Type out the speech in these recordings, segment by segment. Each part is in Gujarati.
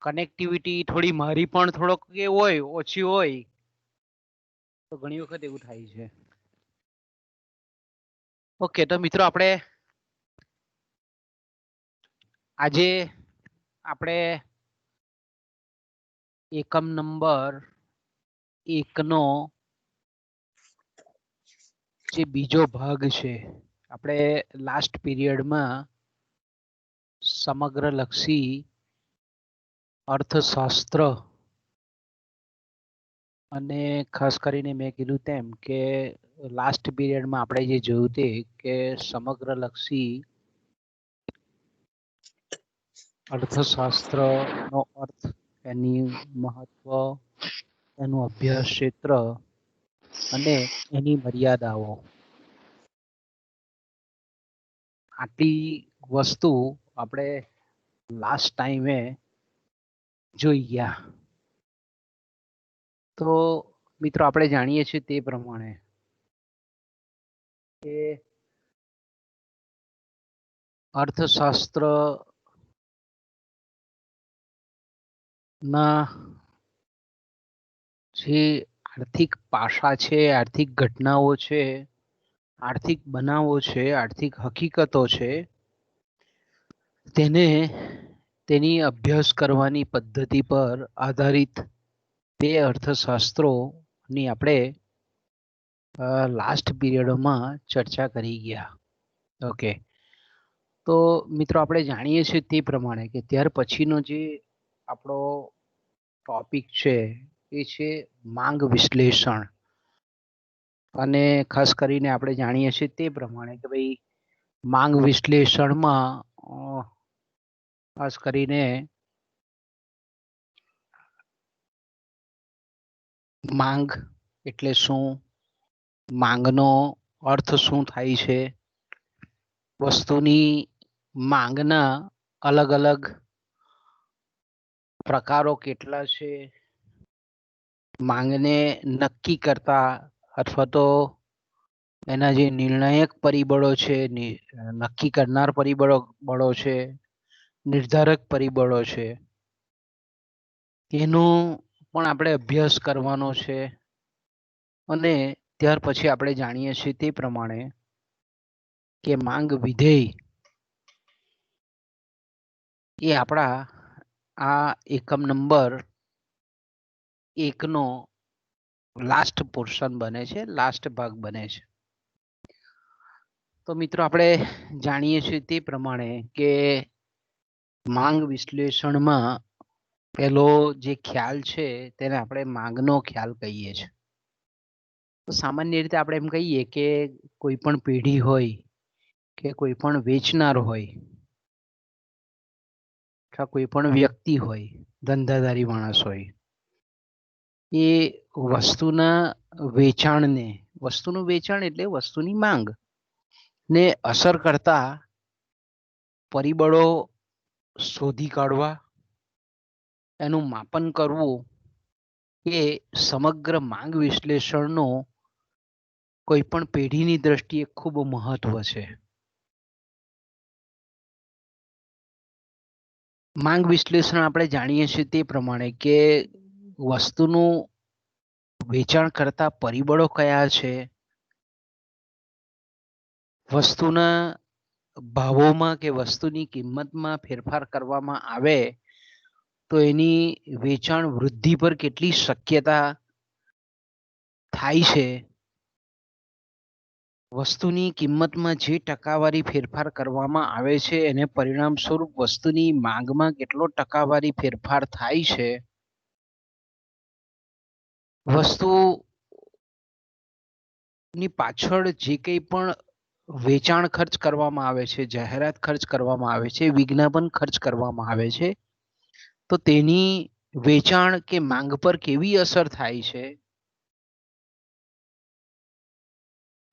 કનેક્ટિવિટી થોડી મારી પણ થોડોક એ હોય ઓછી હોય તો ઘણી વખત એવું થાય છે. ઓકે, તો મિત્રો આપણે આજે આપણે એકમ નંબર 1 નો જે બીજો ભાગ છે, આપણે લાસ્ટ પીરિયડમાં સમગ્ર લક્ષી અર્થશાસ્ત્ર અને ખાસ કરીને મેં કીધું તેમ કે લાસ્ટ પીરિયડમાં આપણે જે જોયું તે કે સમગ્ર લક્ષી અર્થશાસ્ત્રનો અર્થ, એની મહત્વ, એનું અભ્યાસ ક્ષેત્ર અને એની મર્યાદાઓ, આટલી વસ્તુ આપણે લાસ્ટ ટાઈમે જોઈ ગયા. તો મિત્રો આપણે જાણીએ છીએ તે પ્રમાણે કે અર્થશાસ્ત્ર ના જે આર્થિક પાસા છે, આર્થિક ઘટનાઓ છે, આર્થિક બનાવો છે, આર્થિક હકીકતો છે, તેને તેની અભ્યાસ કરવાની પદ્ધતિ પર આધારિત બે અર્થશાસ્ત્રોની આપણે લાસ્ટ પીરિયડમાં ચર્ચા કરી ગયા. ઓકે, તો મિત્રો આપણે જાણીએ છીએ તે પ્રમાણે કે ત્યાર પછીનો જે આપણો ટોપિક છે એ છે માંગ વિશ્લેષણ. અને ખાસ કરીને આપણે જાણીએ છીએ તે પ્રમાણે કે ભાઈ માંગ વિશ્લેષણમાં ખાસ કરીને માંગ એટલે શું, માંગનો અર્થ શું થાય છે, વસ્તુની માંગના અલગ અલગ પ્રકારો કેટલા છે, માંગને નક્કી કરતા અથવા તો એના જે નિર્ણાયક પરિબળો છે, નક્કી કરનાર પરિબળો છે, નિર્ધારક પરિબળો છે, એનો પણ આપણે અભ્યાસ કરવાનો છે. અને ત્યાર પછી આપણે જાણીએ છીએ તે પ્રમાણે કે માંગ વિધેય એ આપણા આ એકમ નંબર 1 નો લાસ્ટ પોર્શન બને છે, લાસ્ટ ભાગ બને છે. તો મિત્રો આપણે જાણીએ છીએ તે પ્રમાણે કે માંગ વિશ્લેષણમાં પેલો જે ખ્યાલ છે તેને આપણે માંગનો ખ્યાલ કહીએ છીએ. તો સામાન્ય રીતે આપણે એમ કહીએ કે કોઈ પણ પેઢી હોય કે કોઈ પણ વેચનાર હોય અથવા કોઈ પણ વ્યક્તિ હોય, ધંધાદારી માણસ હોય, એ વસ્તુના વેચાણને, વસ્તુનું વેચાણ એટલે વસ્તુની માંગ ને અસર કરતા પરિબળો શોધી કાઢવા, એનું માપન કરવું એ સમગ્ર માંગ વિશ્લેષણનો કોઈ પણ પેઢીની દ્રષ્ટિએ ખૂબ મહત્વ છે. માંગ વિશ્લેષણ આપણે જાણીએ છીએ તે પ્રમાણે કે વસ્તુનું વેચાણ કરતા પરિબળો કયા છે, વસ્તુના ભાવોમાં કે વસ્તુની કિંમતમાં ફેરફાર કરવામાં આવે તો એની વેચાણ વૃદ્ધિ પર કેટલી શક્યતા થાય છે, વસ્તુની કિંમતમાં જે ટકાવારી ફેરફાર કરવામાં આવે છે એને પરિણામ સ્વરૂપ વસ્તુની માંગમાં કેટલો ટકાવારી ફેરફાર થાય છે, વસ્તુની પાછળ જે કંઈ પણ વેચાણ ખર્ચ કરવામાં આવે છે, જાહેરાત ખર્ચ કરવામાં આવે છે, વિજ્ઞાપન ખર્ચ કરવામાં આવે છે, તો તેની વેચાણ કે માંગ પર કેવી અસર થાય છે,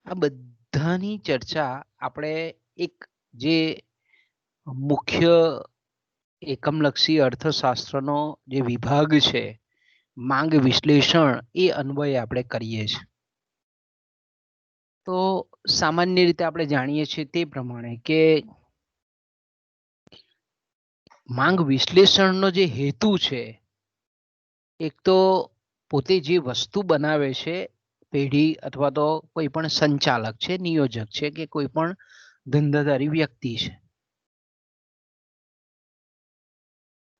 આ બધાની ચર્ચા આપણે એક જે મુખ્ય એકમલક્ષી અર્થશાસ્ત્રનો જે વિભાગ છે માંગ વિશ્લેષણ એ અન્વયે આપણે કરીએ છીએ. તો સામાન્ય રીતે આપણે જાણીએ છીએ તે પ્રમાણે કે માંગ વિશ્લેષણનો જે હેતુ છે, એક તો પોતે જે વસ્તુ બનાવે છે પેઢી અથવા તો કોઈ પણ સંચાલક છે, નિયોજક છે કે કોઈ પણ ધંધાદારી વ્યક્તિ છે,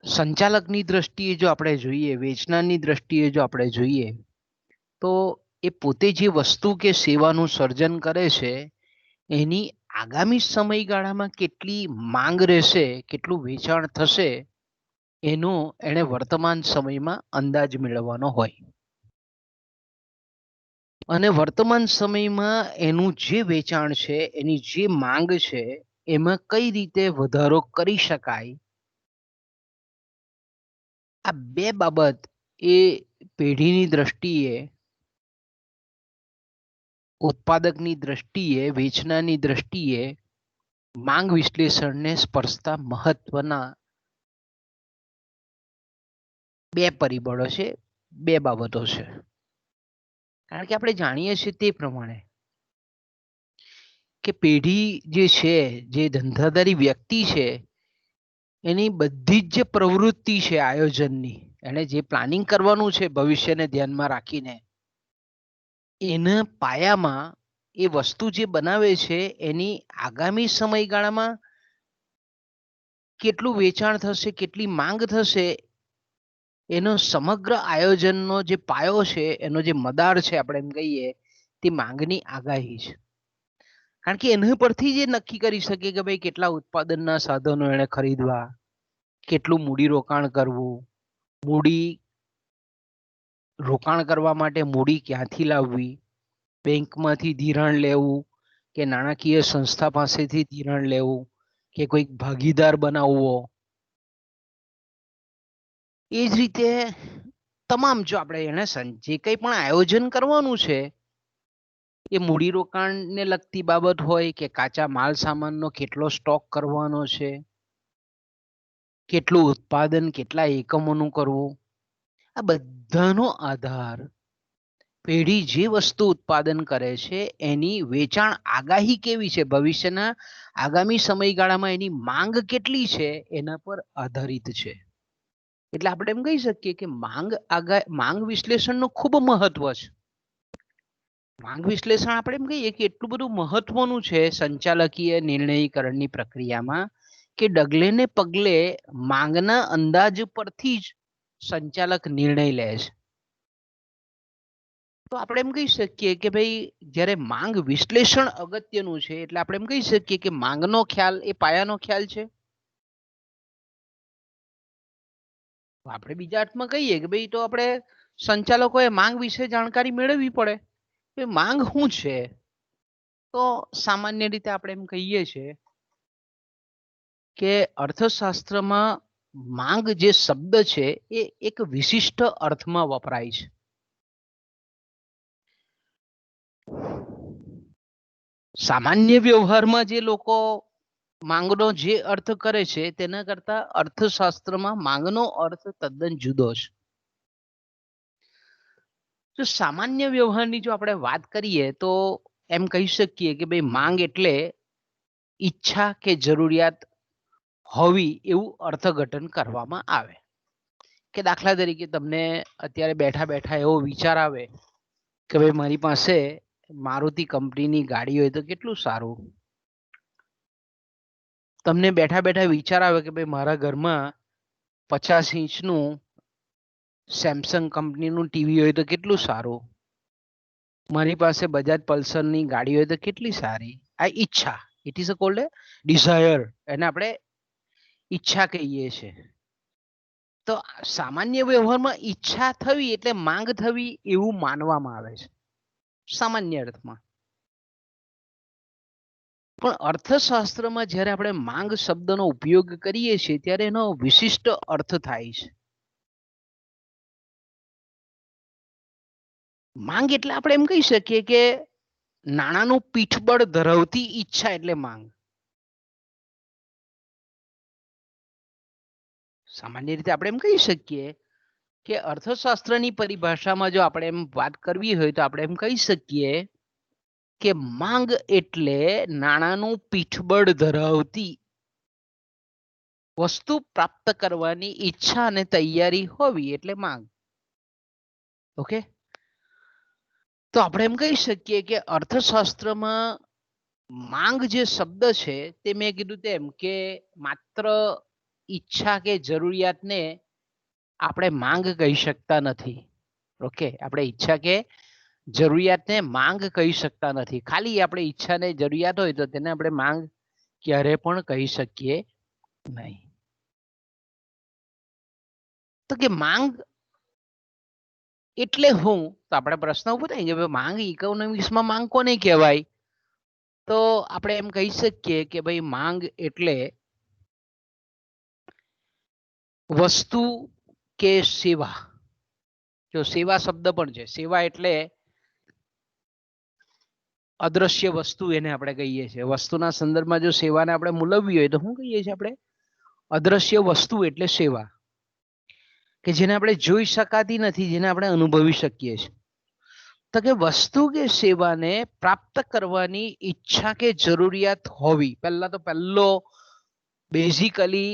સંચાલકની દ્રષ્ટિએ જો આપણે જોઈએ, વેચનારની દ્રષ્ટિએ જો આપણે જોઈએ, તો એ પોતે જે વસ્તુ કે સેવાનું સર્જન કરે છે એની આગામી સમયગાળામાં કેટલી માંગ રહેશે, કેટલું વેચાણ થશે, એનો એને વર્તમાન સમયમાં અંદાજ મેળવવાનો હોય. અને વર્તમાન સમયમાં એનું જે વેચાણ છે, એની જે માંગ છે, એમાં કઈ રીતે વધારો કરી શકાય, આ બે બાબત એ પેઢીની દ્રષ્ટિએ, ઉત્પાદકની દ્રષ્ટિએ, વેચનારની દ્રષ્ટિએ માંગ વિશ્લેષણને સ્પર્શતા મહત્વના બે પરિબળો છે, બે બાબતો છે. કારણ કે આપણે જાણીએ છીએ તે પ્રમાણે કે પેઢી જે છે, જે ધંધાદારી વ્યક્તિ છે, એની બધી જ જે પ્રવૃત્તિ છે આયોજનની, એને જે પ્લાનિંગ કરવાનું છે ભવિષ્યને ધ્યાનમાં રાખીને, એના પાયામાં એ વસ્તુ જે બનાવે છે એની આગામી સમયગાળામાં કેટલું વેચાણ થશે, કેટલી માંગ થશે, એનો સમગ્ર આયોજનનો જે પાયો છે, એનો જે મદાર છે, આપણે એમ કહીએ, તે માંગની આગાહી છે. કારણ કે એના પરથી જે નક્કી કરી શકે કે ભાઈ કેટલા ઉત્પાદનના સાધનો એને ખરીદવા, કેટલું મૂડી રોકાણ કરવું, મૂડી રોકાણ કરવા માટે મૂડી ક્યાંથી લાવવી, બેંકમાંથી ધિરાણ લેવું કે નાણાકીય સંસ્થા પાસેથી ધિરાણ લેવું કે કોઈક ભાગીદાર બનાવવો, એ જ રીતે તમામ જો આપણે એને જે કંઈ પણ આયોજન કરવાનું છે, એ મૂડીરોકાણને લગતી બાબત હોય કે કાચા માલ સામાનનો કેટલો સ્ટોક કરવાનો છે, કેટલું ઉત્પાદન કેટલા એકમોનું કરવું, આ બધાનો આધાર પેઢી જે વસ્તુ ઉત્પાદન કરે છે એની વેચાણ આગાહી કેવી છે, ભવિષ્યના આગામી સમયગાળામાં એની માંગ કેટલી છે, એના પર આધારિત છે. એટલે આપણે એમ કહી શકીએ કે માંગ વિશ્લેષણનું ખૂબ મહત્વ છે. માંગ વિશ્લેષણ આપણે એમ કહીએ કે એટલું બધું મહત્વનું છે સંચાલકીય નિર્ણયકરણની પ્રક્રિયામાં કે ડગલે ને પગલે માંગના અંદાજ પરથી જ સંચાલક નિર્ણય લે છે. તો આપણે એમ કહી શકીએ કે ભાઈ જ્યારે માંગ વિશ્લેષણ અગત્યનું છે, એટલે આપણે એમ કહી શકીએ કે માંગનો ખ્યાલ એ પાયાનો ખ્યાલ છે. આપણે બીજા અર્થમાં કહીએ કે ભાઈ તો આપણે સંચાલકોએ માંગ વિશે જાણકારી મેળવવી પડે કે માંગ શું છે. તો સામાન્ય રીતે આપણે એમ કહીએ છીએ કે અર્થશાસ્ત્રમાં માંગ જે શબ્દ છે એ એક વિશિષ્ટ અર્થમાં વપરાય છે. સામાન્ય વ્યવહારમાં જે લોકો માંગનો જે અર્થ કરે છે તેના કરતા અર્થશાસ્ત્રમાં માંગનો અર્થ તદ્દન જુદો છે. તો સામાન્ય વ્યવહારની જો આપણે વાત કરીએ તો એમ કહી શકીએ કે ભાઈ માંગ એટલે ઈચ્છા કે જરૂરિયાત હોવી એવું અર્થઘટન કરવામાં આવે. કે દાખલા તરીકે તમને અત્યારે બેઠા બેઠા એવો વિચાર આવે કે ભાઈ મારી પાસે મારુતિ કંપનીની ગાડી હોય તો કેટલું સારું. તમને બેઠા બેઠા વિચાર આવે કે ભાઈ મારા ઘરમાં 50 ઇંચનું સેમસંગ કંપનીનું ટીવી હોય તો કેટલું સારું. મારી પાસે બજાજ પલ્સરની ગાડી હોય તો કેટલી સારી. આ ઈચ્છા, it is a cold desire, એને આપણે ઈચ્છા કહીએ છીએ. તો સામાન્ય વ્યવહારમાં ઈચ્છા થવી એટલે માંગ થવી એવું માનવામાં આવે છે સામાન્ય અર્થમાં. પણ અર્થશાસ્ત્રમાં જ્યારે આપણે માંગ શબ્દનો ઉપયોગ કરીએ છીએ ત્યારે એનો વિશિષ્ટ અર્થ થાય છે. માંગ એટલે આપણે એમ કહી શકીએ કે નાણાંનું પીઠબળ ધરાવતી ઈચ્છા એટલે માંગ. સામાન્ય રીતે આપણે એમ કહી શકીએ કે અર્થશાસ્ત્રની પરિભાષામાં જો આપણે એમ વાત કરવી હોય તો આપણે એમ કહી શકીએ કે માંગ એટલે નાણાંનું પીઠબળ ધરાવતી વસ્તુ પ્રાપ્ત કરવાની ઈચ્છા અને તૈયારી હોવી એટલે માંગ. ઓકે, તો આપણે એમ કહી શકીએ કે અર્થશાસ્ત્રમાં માંગ જે શબ્દ છે તે મેં કીધું તેમ કે માત્ર ઈચ્છા કે જરૂરિયાતને આપણે માંગ કહી શકતા નથી. ઓકે, આપણે ઈચ્છા કે જરૂરિયાતને માંગ કહી શકતા નથી. ખાલી આપણે ઈચ્છા ને જરૂરિયાત હોય તો તેને આપણે માંગ ક્યારે પણ કહી શકીએ નહીં. તો કે માંગ એટલે હું, તો આપણે પ્રશ્ન ઉભો થાય કે માંગ ઇકોનોમિક્સમાં માંગ કોને કહેવાય? તો આપણે એમ કહી શકીએ કે ભાઈ માંગ એટલે વસ્તુ કે સેવા. જો સેવા શબ્દ પણ છે, સેવા એટલે અદ્રશ્ય વસ્તુ એને આપણે કહીએ છીએ. વસ્તુના સંદર્ભમાં જો સેવાને આપણે મૂલવવી હોય તો શું કહીએ છીએ આપણે? અદ્રશ્ય વસ્તુ એટલે સેવા, કે જેને આપણે જોઈ શકાતી નથી, જેને આપણે અનુભવી શકીએ છીએ. તો કે વસ્તુ કે સેવાને પ્રાપ્ત કરવાની ઈચ્છા કે જરૂરિયાત હોવી. પહેલા તો પહેલો બેઝિકલી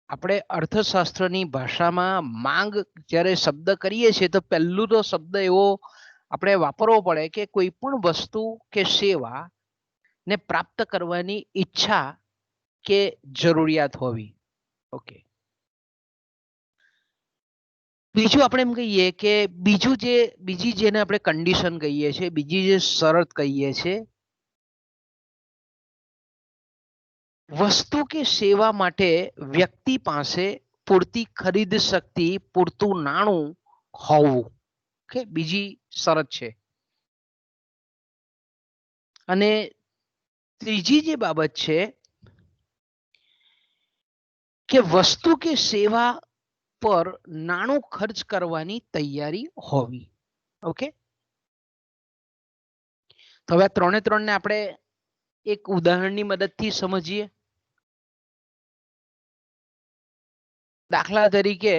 આપણે અર્થશાસ્ત્રની ભાષામાં માંગ જ્યારે શબ્દ કરીએ છીએ તો પહેલું તો શબ્દ એવો આપણે વાપરવો પડે કે કોઈ પણ વસ્તુ કે સેવા ને પ્રાપ્ત કરવાની ઈચ્છા કે જરૂરિયાત હોવી. ઓકે, બીજું આપણે એમ કહીએ કે બીજી જેને આપણે કન્ડિશન કહીએ છીએ, બીજી જે શરત કહીએ છીએ, વસ્તુ કે સેવા માટે વ્યક્તિ પાસે પૂરતી ખરીદ શક્તિ, પૂરતું નાણું હોવું. ઓકે, બીજી શરત છે. અને ત્રીજી જે બાબત છે કે વસ્તુ કે સેવા પર નાણું ખર્ચ કરવાની તૈયારી હોવી. ઓકે, તો હવે ત્રણે ત્રણને આપણે એક ઉદાહરણની મદદથી સમજીએ. દાખલા તરીકે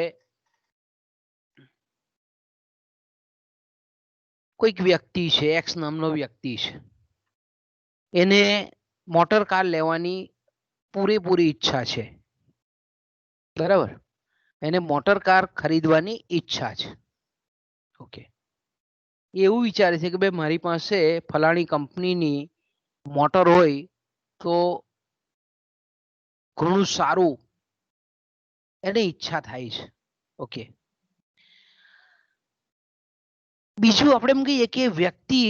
કોઈક વ્યક્તિ છે, એક્સ નામનો વ્યક્તિ છે, એને મોટર કાર લેવાની પૂરેપૂરી ઈચ્છા છે. બરાબર, એને મોટર કાર ખરીદવાની ઈચ્છા છે. ઓકે, એવું વિચારે છે કે ભાઈ મારી પાસે ફલાણી કંપનીની મોટર હોય તો ઘણું સારું, એને ઈચ્છા થાય છે. ઓકે, બીજું આપણે એમ કહીએ કે વ્યક્તિ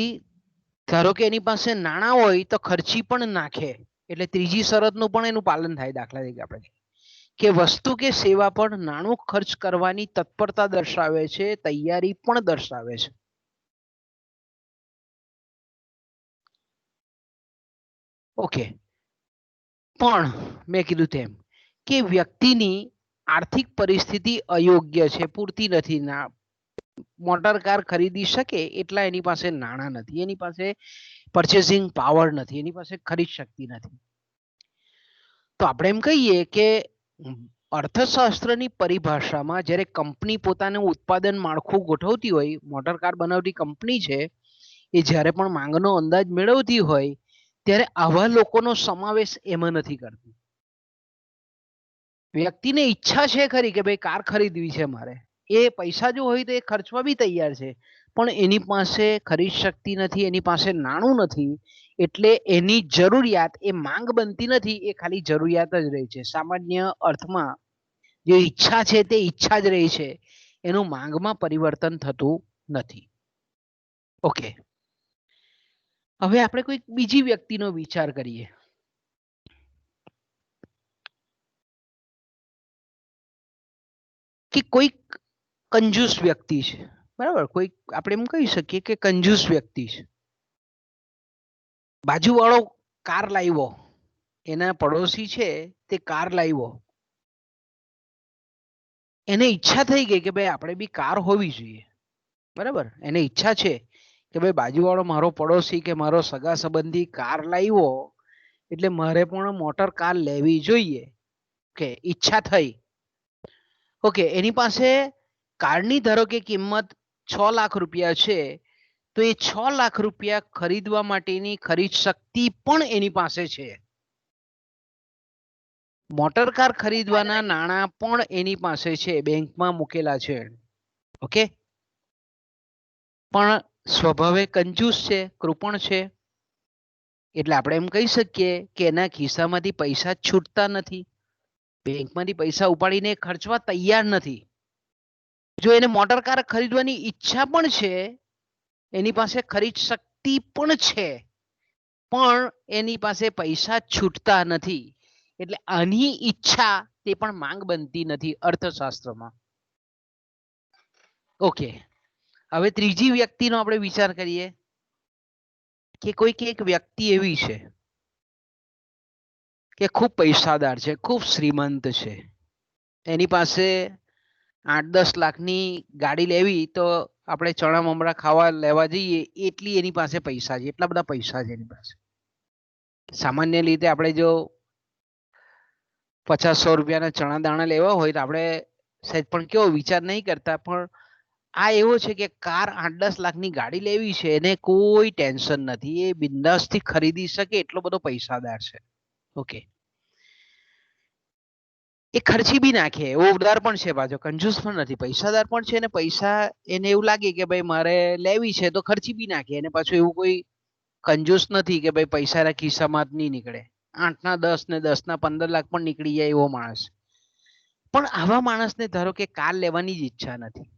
ધારો કે એની પાસે નાણાં હોય તો ખર્ચી પણ નાખે, એટલે ત્રીજી શરતનું પણ એનું પાલન થાય. દાખલા તરીકે આપણે કે વસ્તુ કે સેવા પર નાણું ખર્ચ કરવાની તત્પરતા દર્શાવે છે, તૈયારી પણ દર્શાવે છે. ઓકે, પણ મેં કીધું તેમ કે વ્યક્તિની આર્થિક પરિસ્થિતિ અયોગ્ય છે, પૂરતી નથી, મોટર કાર ખરીદી શકે એટલા એની પાસે નાણાં નથી, એની પાસે પરચેસિંગ પાવર નથી, એની પાસે ખરીદ શક્તિ નથી. તો આપણે એમ કહીએ કે અર્થશાસ્ત્રની પરિભાષામાં જ્યારે કંપની પોતાનું ઉત્પાદન માળખું ગોઠવતી હોય, મોટર કાર બનાવતી કંપની છે, એ જ્યારે પણ માંગનો અંદાજ મેળવતી હોય ત્યારે આવા લોકોનો સમાવેશ એમાં નથી કરતી. વ્યક્તિને ઈચ્છા છે ખરી કે ભાઈ કાર ખરીદવી છે મારે, એ પૈસા જો હોય તો એ ખર્ચવા બી તૈયાર છે, પણ એની પાસે ખરીદ શક્તિ નથી, એની પાસે નાણું નથી, એટલે એની જરૂરિયાત એ માંગ બનતી નથી, એ ખાલી જરૂરિયાત જ રહી છે. સામાન્ય અર્થમાં જે ઈચ્છા છે તે ઈચ્છા જ રહી છે, એનું માંગમાં પરિવર્તન થતું નથી. ઓકે, હવે આપણે કોઈ બીજી વ્યક્તિનો વિચાર કરીએ. કે કોઈક કંજૂસ વ્યક્તિ છે, બરાબર, કોઈ આપણે એમ કહી શકીએ કે કંજૂસ વ્યક્તિ છે. બાજુવાળો કાર લાવ્યો, એના પડોશી છે તે કાર લાવ્યો, એને ઈચ્છા થઈ ગઈ કે ભાઈ આપણે બી કાર હોવી જોઈએ. બરાબર, એને ઈચ્છા છે કે ભાઈ બાજુવાળો મારો પડોશી કે મારો સગા સંબંધી કાર લાવ્યો એટલે મારે પણ મોટર કાર લેવી જોઈએ. કે ઈચ્છા થઈ. ઓકે, એની પાસે કારની ધારો કે કિંમત 6 લાખ રૂપિયા છે, તો એ 6 લાખ રૂપિયા ખરીદવા માટેની ખરીદ શક્તિ પણ એની પાસે છે. મોટર કાર ખરીદવાના નાણાં પણ એની પાસે છે, બેંકમાં મૂકેલા છે. ઓકે, પણ સ્વભાવે કંજૂસ છે, કૃપણ છે. એટલે આપણે એમ કહી શકીએ કે એના ખિસ્સામાંથી પૈસા છૂટતા નથી, બેંકમાંથી પૈસા ઉપાડીને ખર્ચવા તૈયાર નથી. જો એને મોટર કાર ખરીદવાની ઈચ્છા પણ છે, એની પાસે ખરીદ શક્તિ પણ છે, પણ એની પાસે પૈસા છૂટતા નથી. એટલે આની ઈચ્છા તે પણ માંગ બનતી નથી અર્થશાસ્ત્રમાં. ઓકે, હવે ત્રીજી વ્યક્તિનો આપણે વિચાર કરીએ કે કોઈક એક વ્યક્તિ એવી છે કે ખૂબ પૈસાદાર છે, ખૂબ શ્રીમંત છે, એની પાસે 8-10 લાખની ગાડી લેવી તો આપણે ચણા મમરા ખાવા લેવા જઈએ એટલી એની પાસે પૈસા છે, એટલા બધા પૈસા છે એની પાસે. સામાન્ય રીતે આપણે જો 50-100 રૂપિયાના ચણા દાણા લેવા હોય તો આપણે સહેજ પણ કેવો વિચાર નહીં કરતા, પણ આ એવો છે કે કાર 8-10 લાખની ગાડી લેવી છે, એને કોઈ ટેન્શન નથી, એ બિંદાસથી ખરીદી શકે એટલો બધો પૈસાદાર છે. ઓકે, એ ખર્ચી બી નાખે એવો ઉદાર પણ છે, પાછો કંજૂસ પણ નથી, પૈસાદાર પણ છે, અને પૈસા એને એવું લાગે કે ભાઈ મારે લેવી છે તો ખર્ચી બી નાખે, અને પાછું એવું કોઈ કંજૂસ નથી કે ભાઈ પૈસાના ખિસ્સામાં જ નહીં નીકળે. 8ના 10 ને 10ના 15 લાખ પણ નીકળી જાય એવો માણસ. પણ આવા માણસને ધારો કે કાર લેવાની જ ઈચ્છા નથી,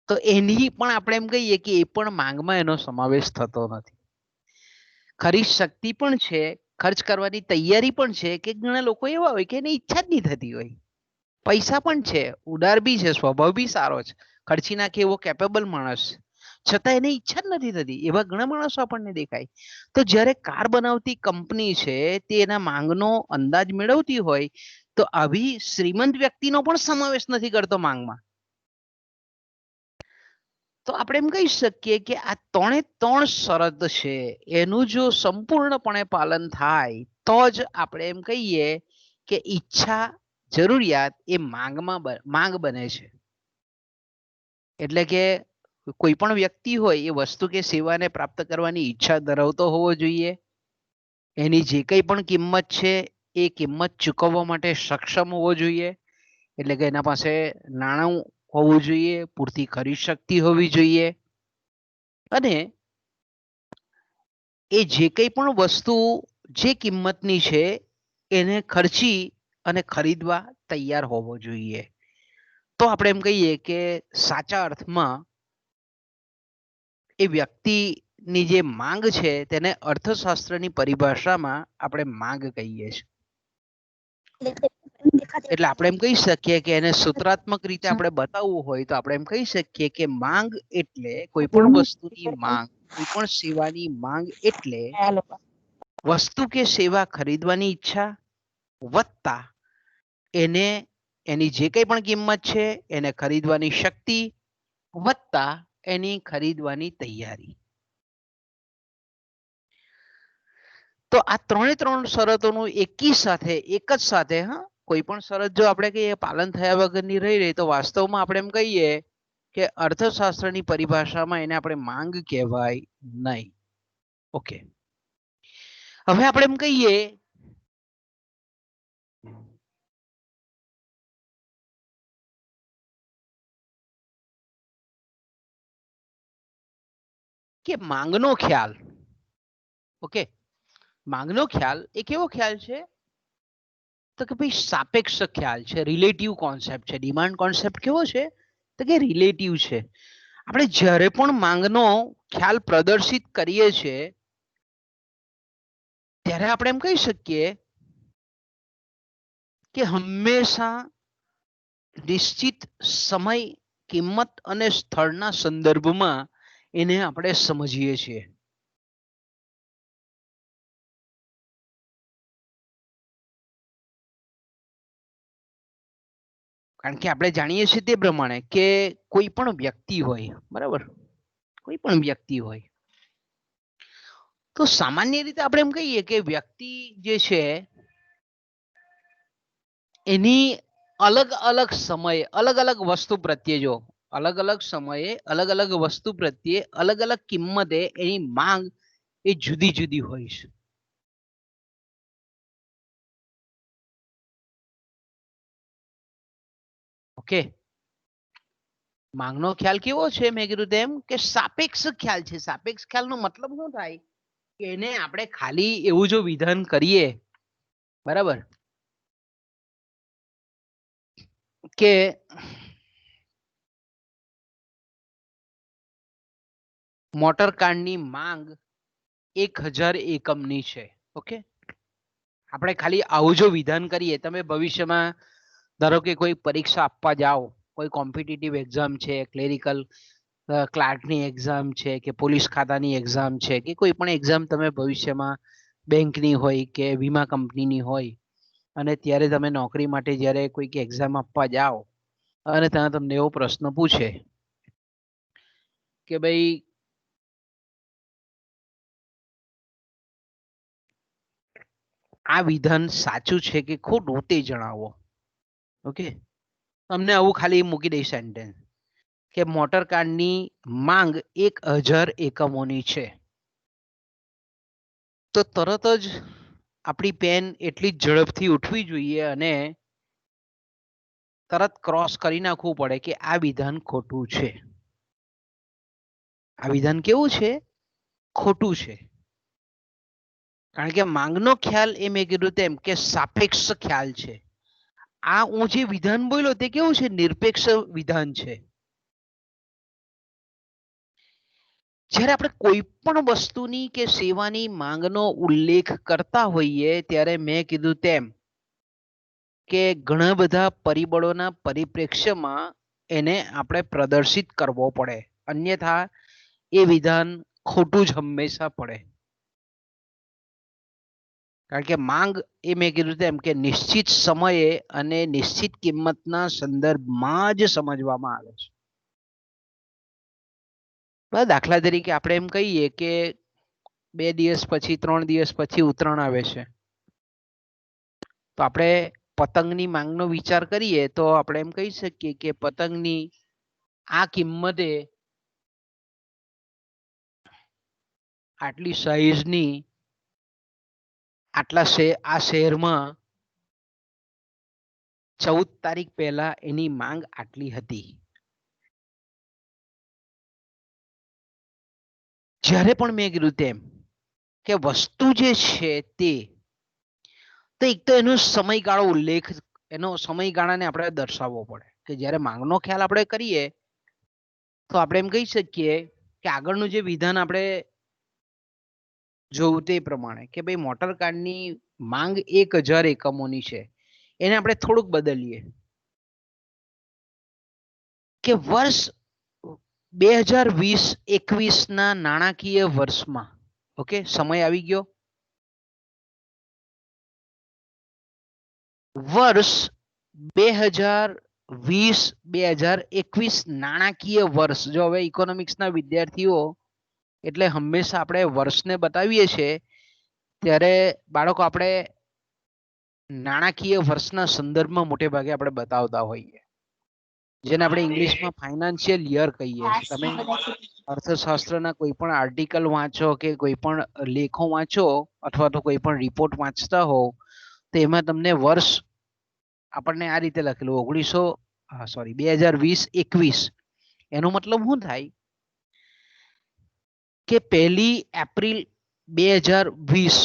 તો એની પણ આપણે એમ કહીએ કે એ પણ માંગમાં એનો સમાવેશ થતો નથી. ખરીદ શક્તિ પણ છે, ખર્ચ કરવાની તૈયારી પણ છે, કે ઘણા લોકો એવા હોય કે એની ઈચ્છા જ નહીં થતી હોય, પૈસા પણ છે, ઉદાર બી છે, સ્વભાવ બી સારો છે, ખર્ચી નાખે એવો કેપેબલ માણસ, છતાં એને ઈચ્છા જ નથી થતી, એવા ઘણા માણસો આપણને દેખાય. તો જ્યારે કાર બનાવતી કંપની છે તે એના માંગનો અંદાજ મેળવતી હોય તો આવી શ્રીમંત વ્યક્તિનો પણ સમાવેશ નથી કરતો માંગમાં. તો આપણે એમ કહી શકીએ કે આ 3 શરત છે, એનું જો સંપૂર્ણપણે પાલન થાય તો જ આપણે એમ કહીએ કે ઈચ્છા જરૂરિયાત એ માંગ બને છે. એટલે કે કોઈ પણ વ્યક્તિ હોય એ વસ્તુ કે સેવાને પ્રાપ્ત કરવાની ઈચ્છા ધરાવતો હોવો જોઈએ, એની જે કંઈ પણ કિંમત છે એ કિંમત ચૂકવવા માટે સક્ષમ હોવો જોઈએ, એટલે કે એના પાસે નાણું હોવું જોઈએ, પૂરતી ખરીદ શક્તિ હોવી જોઈએ, અને એ જે કંઈ પણ વસ્તુ જે કિંમતની છે એને ખર્ચી અને ખરીદવા તૈયાર હોવો જોઈએ. તો આપણે એમ કહીએ કે સાચા અર્થમાં એ વ્યક્તિની જે માંગ છે તેને અર્થશાસ્ત્રની પરિભાષામાં આપણે માંગ કહીએ છીએ. એટલે આપણે એમ કહી શકીએ કે એને સૂત્રાત્મક રીતે આપણે બતાવવું હોય તો આપણે એમ કહી શકીએ કે માંગ એટલે કોઈ પણ વસ્તુની માંગ, કોઈ પણ સેવાની માંગ એટલે વસ્તુ કે સેવા ખરીદવાની ઈચ્છા વત્તા એને એની જે કંઈ પણ કિંમત છે એને ખરીદવાની શક્તિ વત્તા એની ખરીદવાની તૈયારી. તો આ 3 શરતોનું એકી સાથે એક જ સાથે, હા, કોઈ પણ શરત જો આપણે કહીએ પાલન થયા વગરની રહી તો વાસ્તવમાં આપણે એમ કહીએ કે અર્થશાસ્ત્રની પરિભાષામાં એને આપણે માંગ કહેવાય નહીં. ઓકે, હવે આપણે એમ કહીએ કે માંગનો ખ્યાલ, ઓકે, માંગનો ખ્યાલ એ કેવો ખ્યાલ છે તો કે ભાઈ સાપેક્ષ ખ્યાલ છે, રિલેટિવ કોન્સેપ્ટ છે. ડિમાન્ડ કોન્સેપ્ટ કેવો છે તો કે રિલેટિવ છે. આપણે જ્યારે પણ માંગનો ખ્યાલ પ્રદર્શિત કરીએ છીએ ત્યારે આપણે એમ કહી શકીએ કે હંમેશા નિશ્ચિત સમય, કિંમત અને સ્થળના સંદર્ભમાં એને આપણે સમજીએ છીએ. કારણ કે આપણે જાણીએ છીએ તે પ્રમાણે કે કોઈ પણ વ્યક્તિ હોય, બરાબર, કોઈ પણ વ્યક્તિ હોય તો સામાન્ય રીતે આપણે એમ કહીએ કે વ્યક્તિ જે છે એની અલગ અલગ સમયે અલગ અલગ વસ્તુ પ્રત્યે, જો અલગ અલગ સમયે અલગ અલગ વસ્તુ પ્રત્યે અલગ અલગ કિંમતે એની માંગ એ જુદી જુદી હોય છે. ઓકે, માંગનો ખ્યાલ કેવો છે? મેં કીધું તેમ કે સાપેક્ષ ખ્યાલ છે. સાપેક્ષ ખ્યાલનો મતલબ શું થાય કે એને આપણે ખાલી એવું જો વિધાન કરીએ, બરાબર, કે મોટર કારની માંગ 1000 એકમની છે. ઓકે, આપણે ખાલી આવું જો વિધાન કરીએ, તમે ભવિષ્યમાં ધારો કે કોઈ પરીક્ષા આપવા જાઓ, કોઈ કોમ્પિટિટિવ એક્ઝામ છે, ક્લેરિકલ ક્લાર્કની એક્ઝામ છે, કે પોલીસ ખાતાની એક્ઝામ છે, કે કોઈ પણ એક્ઝામ તમે ભવિષ્યમાં બેંકની હોય કે વીમા કંપનીની હોય, અને ત્યારે તમે નોકરી માટે જ્યારે કોઈક એક્ઝામ આપવા જાઓ અને ત્યાં તમને એવો પ્રશ્ન પૂછે કે ભાઈ આ વિધાન સાચું છે કે ખોટું તે જણાવો. ઓકે, તમને આવું ખાલી મૂકી દઈ સેન્ટેન્સ કે મોટર કારની માંગ 1000 એકમોની છે, તો તરત જ આપણી પેન એટલી ઝડપથી ઉઠવી જોઈએ અને તરત ક્રોસ કરી નાખવું પડે કે આ વિધાન ખોટું છે. આ વિધાન કેવું છે? ખોટું છે. કારણ કે માંગનો ખ્યાલ એ મેં કીધું તેમ કે સાપેક્ષ ખ્યાલ છે. આ હું જે વિધાન બોલ્યો તે કેવું છે? નિરપેક્ષ વિધાન છે. જ્યારે આપણે કોઈ પણ વસ્તુની કે સેવાની માંગનો ઉલ્લેખ કરતા હોઈએ ત્યારે મેં કીધું તેમ કે ઘણા બધા પરિબળોના પરિપ્રેક્ષ્યમાં એને આપણે પ્રદર્શિત કરવો પડે, અન્યથા એ વિધાન ખોટું જ હંમેશા પડે. કારણ કે માંગ એ મેં કીધું તેમ કે નિશ્ચિત સમયે અને નિશ્ચિત કિંમતના સંદર્ભમાં જ સમજવામાં આવે છે. દાખલા તરીકે આપણે એમ કહીએ કે 2 દિવસ પછી 3 દિવસ પછી ઉત્તરાયણ આવે છે, તો આપણે પતંગની માંગનો વિચાર કરીએ તો આપણે એમ કહી શકીએ કે પતંગની આ કિંમતે આટલી સાઈઝની આ શહેરમાં 14 તારીખ પહેલા એની માંગ આટલી હતી. જ્યારે પણ મેં કીધું તેમ કે વસ્તુ જે છે તે તો એક તો એનો સમયગાળો ઉલ્લેખ, એનો સમયગાળાને આપણે દર્શાવવો પડે કે જ્યારે માંગનો ખ્યાલ આપણે કરીએ તો આપણે એમ કહી શકીએ કે આગળનું જે વિધાન આપણે જોવું તે પ્રમાણે કે ભાઈ મોટર કારની માંગ 1000 એકમોની છે, એને આપણે થોડુંક બદલીએ કે વર્ષ 2020-21 ના નાણાકીય વર્ષમાં, ઓકે, સમય આવી ગયો, વર્ષ 2020-2021 નાણાકીય વર્ષ. જો હવે ઇકોનોમિક્સના વિદ્યાર્થીઓ એટલે હંમેશા આપણે વર્ષને બતાવીએ છીએ ત્યારે બાળકો આપણે નાણાકીય વર્ષના સંદર્ભમાં મોટે ભાગે આપણે બતાવતા હોઈએ, જેને આપણે ઇંગ્લિશમાં ફાઇનાન્શિયલ યર કહીએ. તમે અર્થશાસ્ત્રના કોઈ પણ આર્ટિકલ વાંચો કે કોઈ પણ લેખો વાંચો અથવા તો કોઈ પણ રિપોર્ટ વાંચતા હો તો એમાં તમને વર્ષ આપણને આ રીતે લખેલું 2020-21. એનો મતલબ શું થાય કે 1 એપ્રિલ 2020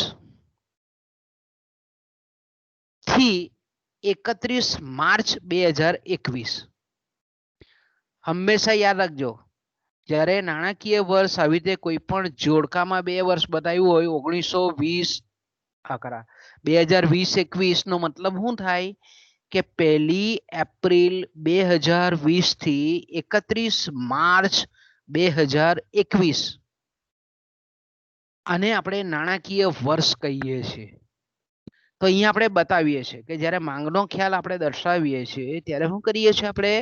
થી 31 માર્ચ 2021. હંમેશા યાદ રાખજો, જ્યારે નાણાકીય વર્ષ આવી રીતે કોઈ પણ જોડકામાં 2 વર્ષ બતાવ્યું હોય 2020-21 નો મતલબ શું થાય કે 1 એપ્રિલ 2020 થી 31 માર્ચ 2021 આને આપણે નાણાકીય વર્ષ કહીએ છીએ. તો અહીંયા આપણે બતાવીએ છીએ કે જ્યારે માંગનો ખ્યાલ આપણે દર્શાવીએ છીએ ત્યારે શું કરીએ છીએ આપણે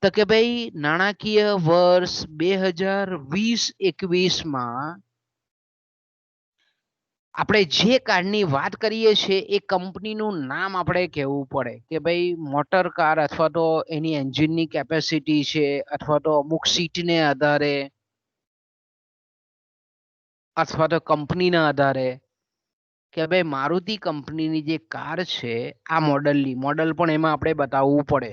તો કે ભાઈ નાણાકીય વર્ષ 2020-21 આપણે જે કારની વાત કરીએ છીએ એ કંપનીનું નામ આપણે કહેવું પડે કે ભાઈ મોટર કાર અથવા તો એની એન્જિનની કેપેસિટી છે અથવા તો અમુક સીટને આધારે અથવા તો કંપનીના આધારે કે ભાઈ મારુતિ કંપનીની જે કાર છે આ મોડલ પણ એમાં આપણે બતાવવું પડે.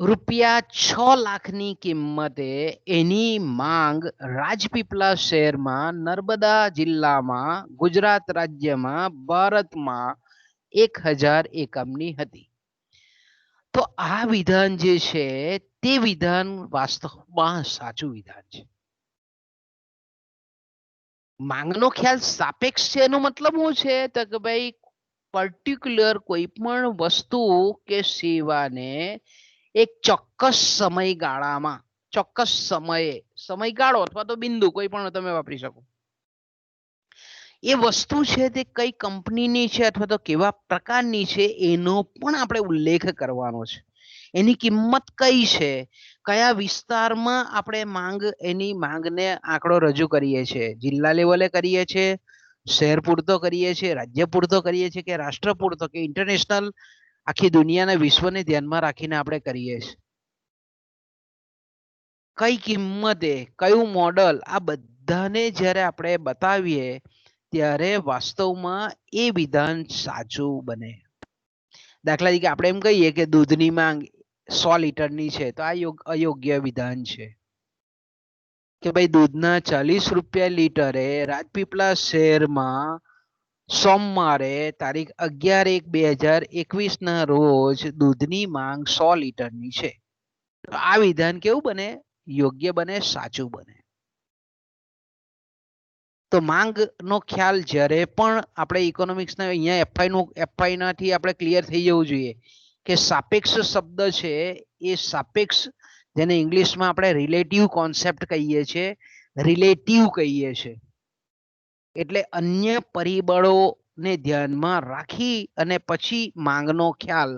₹6,00,000ની કિંમતે એની માંગ રાજપીપળા શહેરમાં, નર્મદા જિલ્લામાં, ગુજરાત રાજ્યમાં, ભારતમાં 1,000 એકમની હતી. તો આ વિધાન જે છે તે વિધાન વાસ્તવમાં સાચું વિધાન છે. માંગનો ખ્યાલ સાપેક્ષ છે એનો મતલબ શું છે? તો કે ભાઈ પર્ટિક્યુલર કોઈ પણ વસ્તુ કે સેવાને એક ચોક્કસ સમયગાળામાં, ચોક્કસ સમયે, સમયગાળો અથવા તો બિંદુ કોઈ પણ તમે વાપરી શકો, એ વસ્તુ છે તે કઈ કંપનીની છે અથવા તો કેવા પ્રકારની છે એનો પણ આપણે ઉલ્લેખ કરવાનો છે. એની કિંમત કઈ છે, કયા વિસ્તારમાં આપણે એની માંગને આંકડો રજૂ કરીએ છીએ, જિલ્લા લેવલે કરીએ છીએ, શહેર પૂરતો કરીએ છીએ, રાજ્ય પૂરતો કરીએ છીએ, કે રાષ્ટ્ર પૂરતો, કે ઇન્ટરનેશનલ, આખી દુનિયાના વિશ્વને ધ્યાનમાં રાખીને આપણે કરીએ છીએ. કઈ કિંમતે કયું મોડલ, આ બધાને જ્યારે આપણે બતાવીએ ત્યારે વાસ્તવમાં એ વિધાન સાચું બને. દાખલા તરીકે આપણે એમ કહીએ કે દૂધની માંગ 100 લીટરની છે, તો આ અયોગ્ય વિધાન છે. કે ભાઈ દૂધના 40 રૂપિયા લીટરે રાજપીપળા શહેરમાં સોમવારે તારીખ 11/1/2021 ના રોજ દૂધની માંગ 100 લીટરની છે. તો આ વિધાન કેવું બને? યોગ્ય બને, સાચું બને. તો માંગનો ખ્યાલ જ્યારે પણ આપણે ઇકોનોમિક્સના અહીંયા એફઆઈનાથી આપણે ક્લિયર થઈ જવું જોઈએ કે સાપેક્ષ શબ્દ છે એ સાપેક્ષ, જેને ઇંગ્લિશમાં આપણે રિલેટિવ કોન્સેપ્ટ કહીએ છીએ, રિલેટિવ કહીએ છીએ. એટલે અન્ય પરિબળોને ધ્યાનમાં રાખી અને પછી માંગનો ખ્યાલ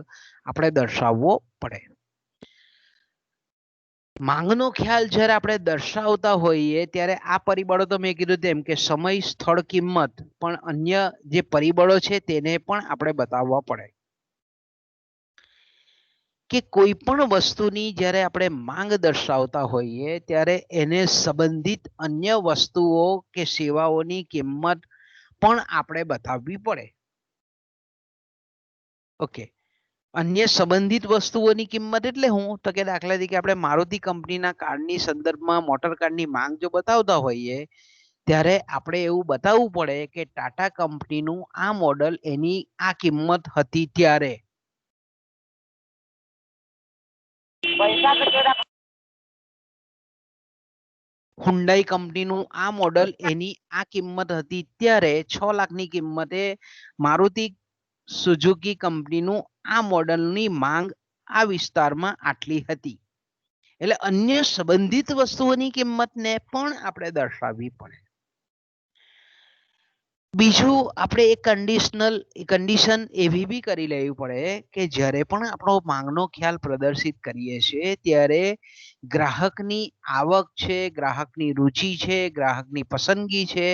આપણે દર્શાવવો પડે. માંગનો ખ્યાલ જ્યારે આપણે દર્શાવતા હોઈએ ત્યારે આ પરિબળો તો મેં કીધું તેમ કે સમય, સ્થળ, કિંમત, પણ અન્ય જે પરિબળો છે તેને પણ આપણે બતાવવા પડે. કે કોઈ પણ વસ્તુની જ્યારે આપણે માંગ દર્શાવતા હોઈએ ત્યારે એને સંબંધિત અન્ય વસ્તુઓ કે સેવાઓની કિંમત પણ આપણે બતાવવી પડે. ઓકે, અન્ય સંબંધિત વસ્તુઓની કિંમત એટલે હું? તો કે દાખલા તરીકે આપણે મારુતિ કંપનીના કારની સંદર્ભમાં મોટર કારની માંગ જો બતાવતા હોઈએ ત્યારે આપણે એવું બતાવવું પડે કે ટાટા કંપનીનું આ મોડલ એની આ કિંમત હતી ત્યારે. હુન્ડાઈ કંપનીનું આ મોડલ એની આ કિંમત હતી ત્યારે 6 લાખની કિંમતે મારુતિ સુઝુકી કંપનીનું આ મોડલની માંગ આ વિસ્તારમાં આટલી હતી. એટલે અન્ય સંબંધિત વસ્તુઓની કિંમતને પણ આપણે દર્શાવવી પડે. બીજું આપણે એક કન્ડિશન એવી બી કરી લેવી પડે કે જ્યારે પણ આપણો માંગનો ખ્યાલ પ્રદર્શિત કરીએ છીએ ત્યારે ગ્રાહકની આવક છે, ગ્રાહકની રુચિ છે, ગ્રાહકની પસંદગી છે,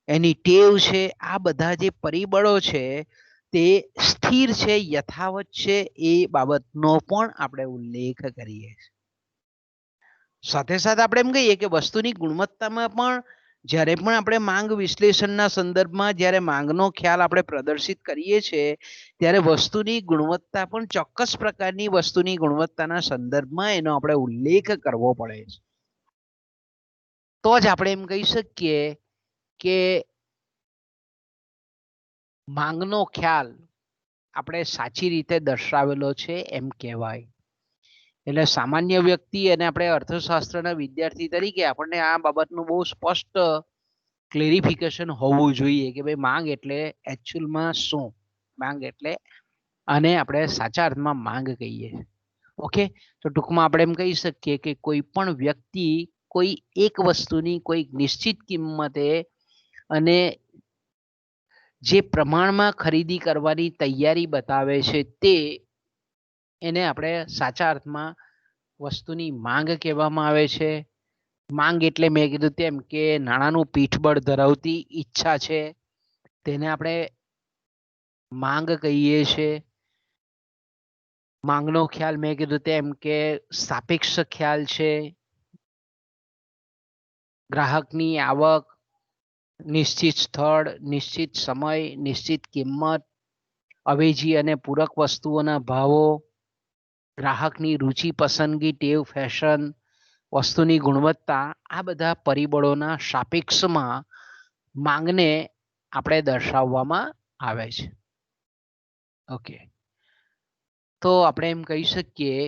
એની ટેવ છે, આ બધા જે પરિબળો છે તે સ્થિર છે, યથાવત છે, એ બાબતનો પણ આપણે ઉલ્લેખ કરીએ. સાથે સાથે આપણે એમ કહીએ કે વસ્તુની ગુણવત્તામાં પણ જ્યારે પણ આપણે માંગ વિશ્લેષણના સંદર્ભમાં જ્યારે માંગનો ખ્યાલ આપણે પ્રદર્શિત કરીએ છીએ ત્યારે વસ્તુની ગુણવત્તા પણ ચોક્કસ પ્રકારની વસ્તુની ગુણવત્તાના સંદર્ભમાં એનો આપણે ઉલ્લેખ કરવો પડે છે. તો જ આપણે એમ કહી શકીએ કે માંગનો ખ્યાલ આપણે સાચી રીતે દર્શાવેલો છે એમ કહેવાય. એટલે સામાન્ય વ્યક્તિ અને આપણે અર્થશાસ્ત્રના વિદ્યાર્થી તરીકે આપણને આ બાબતનું બહુ સ્પષ્ટ ક્લેરિફિકેશન હોવું જોઈએ કે ભાઈ માંગ એટલે એકચ્યુઅલમાં શું, માંગ એટલે આને આપણે સાચા અર્થમાં માંગ કહીએ. ઓકે, તો ટૂંકમાં આપણે એમ કહી શકીએ કે કોઈ પણ વ્યક્તિ કોઈ એક વસ્તુની કોઈ નિશ્ચિત કિંમતે અને જે પ્રમાણમાં ખરીદી કરવાની તૈયારી બતાવે છે તે એને આપણે સાચા અર્થમાં વસ્તુની માંગ કહેવામાં આવે છે. માંગ એટલે મેં કીધું તેમ કે નાણાંનું પીઠબળ ધરાવતી ઈચ્છા છે તેને આપણે માંગ કહીએ છીએ. માંગનો ખ્યાલ મેં કીધું તેમ કે સાપેક્ષ ખ્યાલ છે. ગ્રાહકની આવક, નિશ્ચિત સ્થળ, નિશ્ચિત સમય, નિશ્ચિત કિંમત, અવેજી અને પૂરક વસ્તુઓના ભાવો, ગ્રાહકની રુચિ, પસંદગી, ટેવ, ફેશન, વસ્તુની ગુણવત્તા, આ બધા પરિબળોના સાપેક્ષમાં માંગને આપણે દર્શાવવામાં આવે છે. ઓકે, તો આપણે એમ કહી શકીએ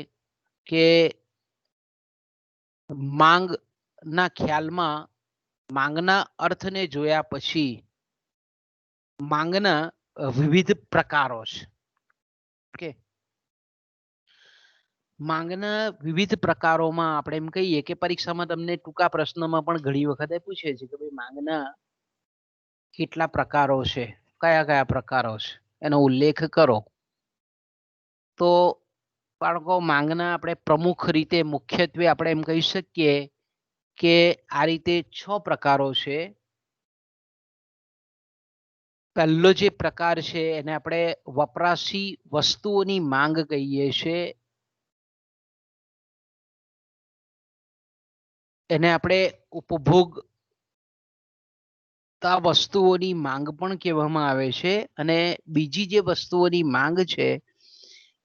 કે માંગના ખ્યાલમાં માંગના અર્થને જોયા પછી માંગના વિવિધ પ્રકારો છે. ઓકે, માંગના વિવિધ પ્રકારોમાં આપણે એમ કહીએ કે પરીક્ષામાં તમને ટૂંકા પ્રશ્નમાં પણ ઘણી વખત પૂછે છે કે ભાઈ માંગના કેટલા પ્રકારો છે, કયા કયા પ્રકારો છે, એનો ઉલ્લેખ કરો. તો બાળકો માંગના આપણે પ્રમુખ રીતે મુખ્યત્વે આપણે એમ કહી શકીએ કે આ રીતે 6 પ્રકારો છે. પહેલો જે પ્રકાર છે એને આપણે વપરાશી વસ્તુઓની માંગ કહીએ છીએ. એને આપણે ઉપભોગતા વસ્તુઓની માંગ પણ કહેવામાં આવે છે. અને બીજી જે વસ્તુઓની માંગ છે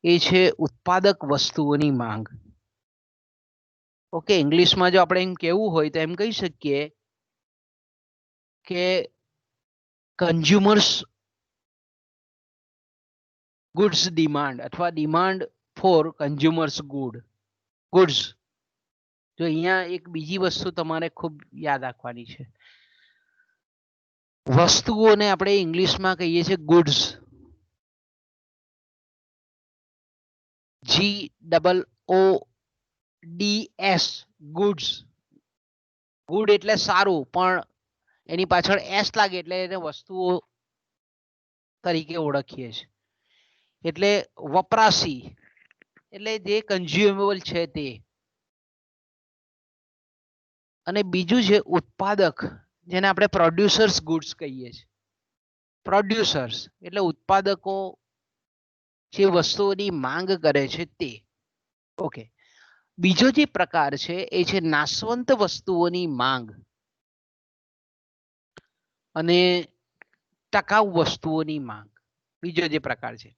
એ છે ઉત્પાદક વસ્તુઓની માંગ. ઓકે, ઇંગ્લિશમાં જો આપણે એમ કહેવું હોય તો એમ કહી શકીએ કે કન્ઝ્યુમર્સ ગુડ્સ ડિમાન્ડ અથવા ડિમાન્ડ ફોર કન્ઝ્યુમર્સ ગુડ્સ. જો અહીંયા એક બીજી વસ્તુ તમારે ખૂબ યાદ રાખવાની છે. વસ્તુઓને આપણે ઇંગ્લિશમાં કહીએ છીએ ગુડ્સ, GOODS, ગુડ્સ. ગુડ એટલે સારું, પણ એની પાછળ એસ લાગે એટલે એને વસ્તુઓ તરીકે ઓળખીએ છીએ. એટલે વપરાશી એટલે જે કન્ઝ્યુમેબલ છે તે. અને બીજું છે ઉત્પાદક, જેને આપણે પ્રોડ્યુસર્સ ગુડ્સ કહીએ છીએ. પ્રોડ્યુસર્સ એટલે ઉત્પાદકો જે વસ્તુઓની માંગ કરે છે તે. ઓકે, બીજો જે પ્રકાર છે એ છે નાશવંત વસ્તુઓની માંગ અને ટકાઉ વસ્તુઓની માંગ. બીજો જે પ્રકાર છે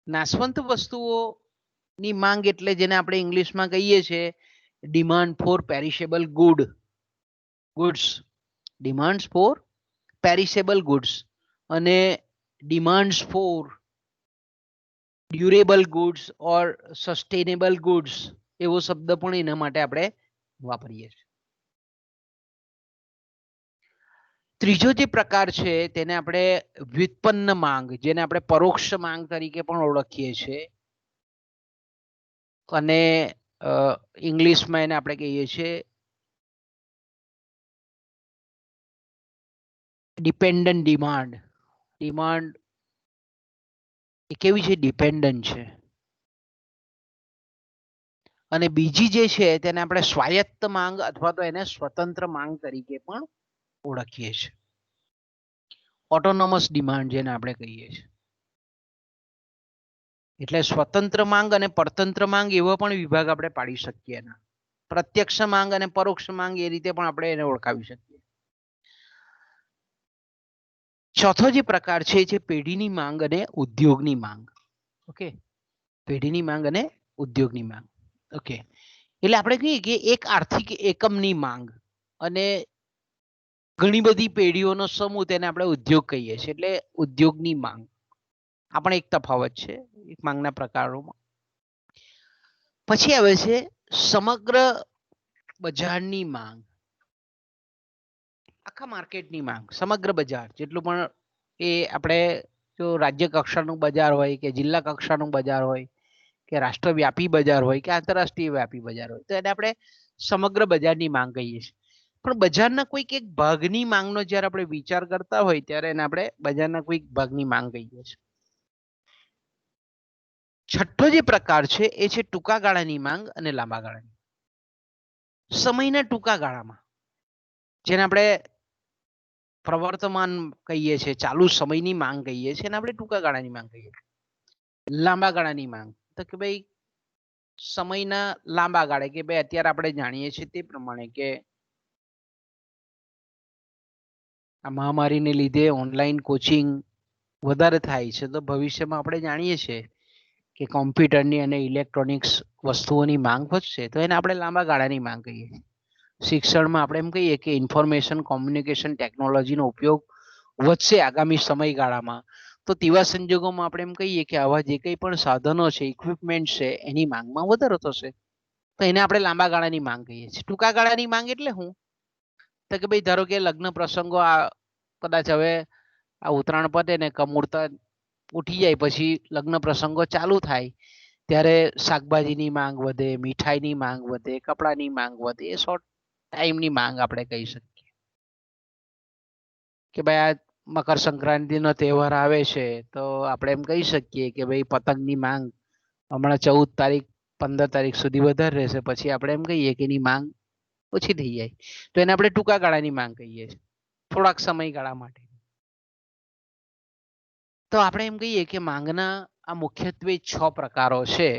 નાશવંત વસ્તુઓની માંગ એટલે જેને આપણે ઇંગ્લિશમાં કહીએ છીએ demand for perishable goods. Demands for perishable goods અને demands for durable goods or sustainable goods એવો શબ્દ પણ એના માટે આપણે વાપરીએ છીએ. ત્રીજો જે પ્રકાર છે તેને આપણે વ્યુત્પન્ન માંગ, જેને આપણે પરોક્ષ માંગ તરીકે પણ ઓળખીએ છીએ. અને ઇંગ્લિશમાં એને આપણે કહીએ છીએ ડિપેન્ડન્ટ ડિમાન્ડ. ડિમાન્ડ એ કેવી છે? ડિપેન્ડન્ટ છે. અને બીજી જે છે તેને આપણે સ્વાયત્ત માંગ અથવા તો એને સ્વતંત્ર માંગ તરીકે પણ ઓળખીએ છીએ. ઓટોનોમસ ડિમાન્ડ જેને આપણે કહીએ છીએ. એટલે સ્વતંત્ર માંગ અને પરતંત્ર માંગ એવો પણ વિભાગ આપણે પાડી શકીએ. પ્રત્યક્ષ માંગ અને પરોક્ષ માંગ એ રીતે પણ આપણે એને ઓળખાવી શકીએ. ચોથો જે પ્રકાર છે એ પેઢીની માંગ અને ઉદ્યોગની માંગ. ઓકે, પેઢીની માંગ અને ઉદ્યોગની માંગ. ઓકે, એટલે આપણે કહીએ કે એક આર્થિક એકમની માંગ અને ઘણી બધી પેઢીઓનો સમૂહ તેને આપણે ઉદ્યોગ કહીએ છીએ. એટલે ઉદ્યોગની માંગ આ પણ એક તફાવત છે એક માંગના પ્રકારોમાં. પછી આવે છે સમગ્ર બજારની માંગ. આખા માર્કેટની માંગ, સમગ્ર બજાર જેટલું પણ એ આપણે જો રાજ્ય કક્ષાનું બજાર હોય કે જિલ્લા કક્ષાનું બજાર હોય કે રાષ્ટ્રવ્યાપી બજાર હોય કે આંતરરાષ્ટ્રીય વ્યાપી બજાર હોય તો એને આપણે સમગ્ર બજારની માંગ કહીએ છીએ. પણ બજારના કોઈક એક ભાગની માંગનો જ્યારે આપણે વિચાર કરતા હોય ત્યારે એને આપણે બજારના કોઈક ભાગની માંગ કહીએ છીએ. છઠ્ઠો જે પ્રકાર છે એ છે ટૂંકા ગાળાની માંગ અને લાંબા ગાળાની. સમયના ટૂંકા ગાળામાં જેને આપણે પ્રવર્તમાન કહીએ છીએ, ચાલુ સમયની માંગ કહીએ છીએ, અને આપણે ટૂંકા ગાળાની માંગ કહીએ છીએ. લાંબા ગાળાની માંગ તો કે ભાઈ સમયના લાંબા ગાળે કે ભાઈ અત્યારે આપણે જાણીએ છીએ તે પ્રમાણે કે આ મહામારીને લીધે ઓનલાઈન કોચિંગ વધારે થાય છે. તો ભવિષ્યમાં આપણે જાણીએ છીએ કે કોમ્પ્યુટરની અને ઇલેક્ટ્રોનિક્સ વસ્તુઓની માંગ વધશે તો એને આપણે લાંબા ગાળાની માંગ કહીએ છીએ. શિક્ષણમાં આપણે એમ કહીએ કે ઇન્ફોર્મેશન કોમ્યુનિકેશન ટેકનોલોજીનો ઉપયોગ વધશે આગામી સમયગાળામાં, તો તેવા સંજોગોમાં આપણે એમ કહીએ કે આવા જે કંઈ પણ સાધનો છે, ઇક્વિપમેન્ટ છે, એની માંગમાં વધારો થશે. તો એને આપણે લાંબા ગાળાની માંગ કહીએ છીએ. ટૂંકા ગાળાની માંગ એટલે શું? તો કે ભાઈ ધારો કે લગ્ન પ્રસંગો કદાચ હવે આ ઉત્તરાયણ પતે ને કમૂરતા ઉઠી જાય પછી લગ્ન પ્રસંગો ચાલુ થાય ત્યારે શાકભાજીની માંગ વધે, મીઠાઈની માંગ વધે, કપડાની માંગ વધે. એ શોર્ટ ટાઈમની માંગ આપણે કહી શકીએ કે ભાઈ આ મકર સંક્રાંતિનો તહેવાર આવે છે તો આપણે એમ કહી શકીએ કે ભાઈ પતંગની માંગ હમણાં 14 તારીખ 15 તારીખ સુધી વધારે રહેશે, પછી આપણે એમ કહીએ કે એની માંગ ઓછી થઈ જાય. તો એને આપણે ટૂંકા ગાળાની માંગ કહીએ છીએ, થોડાક સમયગાળા માટે. તો આપણે એમ કહીએ કે માંગના આ મુખ્યત્વે 6 પ્રકારો છે.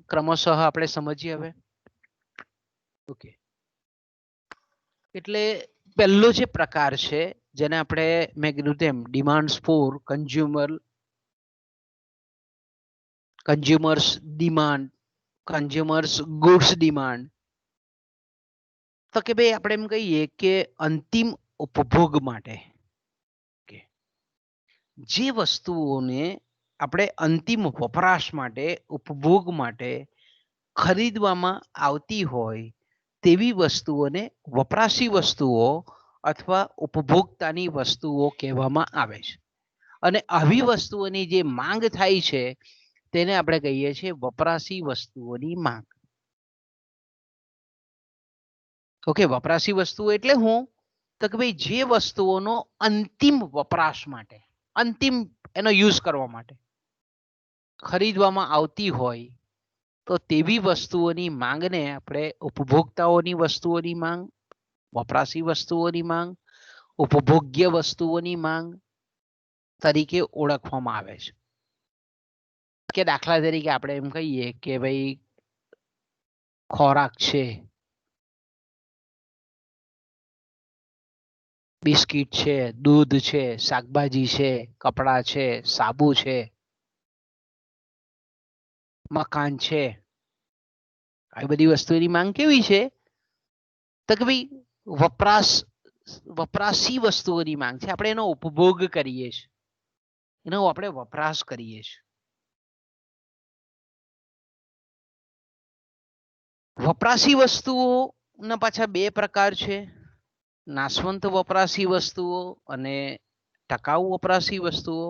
ક્રમશઃ આપણે સમજીએ હવે. ઓકે, એટલે પહેલો જે પ્રકાર છે જેને આપણે મેં કીધું તેમ demands for consumers demand, consumers goods demand. તો કે ભાઈ આપણે એમ કહીએ કે અંતિમ ઉપભોગ માટે જે વસ્તુઓને આપણે અંતિમ વપરાશ માટે, ઉપભોગ માટે ખરીદવામાં આવતી હોય તેવી વસ્તુઓને વપરાશી વસ્તુઓ અથવા ઉપભોક્તાની વસ્તુઓ કહેવામાં આવે છે. અને આવી વસ્તુઓની જે માંગ થાય છે તેને આપણે કહીએ છીએ વપરાશી વસ્તુઓની માંગ. ઓકે, વપરાશી વસ્તુઓ એટલે શું? તો કે ભાઈ જે વસ્તુઓનો અંતિમ વપરાશ માટે, અંતિમ એનો યુઝ કરવા માટે ખરીદવામાં આવતી હોય તો તેવી વસ્તુઓની માંગને આપણે ઉપભોક્તાઓની વસ્તુઓની માંગ, વપરાશી વસ્તુઓની માંગ, ઉપભોગ્ય વસ્તુઓની માંગ તરીકે ઓળખવામાં આવે છે. કે દાખલા તરીકે આપણે એમ કહીએ કે ભાઈ ખોરાક છે, બિસ્કિટ છે, દૂધ છે, શાકભાજી છે, કપડા છે, સાબુ છે, મકાન છે, આવી બધી વસ્તુની માંગ કેવી છે? તો કે ભાઈ વપરાશી વસ્તુઓની માંગ છે. આપણે એનો ઉપભોગ કરીએ છીએ, એનો આપણે વપરાશ કરીએ છીએ. વપરાશી વસ્તુઓના પાછા 2 પ્રકાર છે, નાશવંત વપરાશી વસ્તુઓ અને ટકાઉ વપરાશી વસ્તુઓ.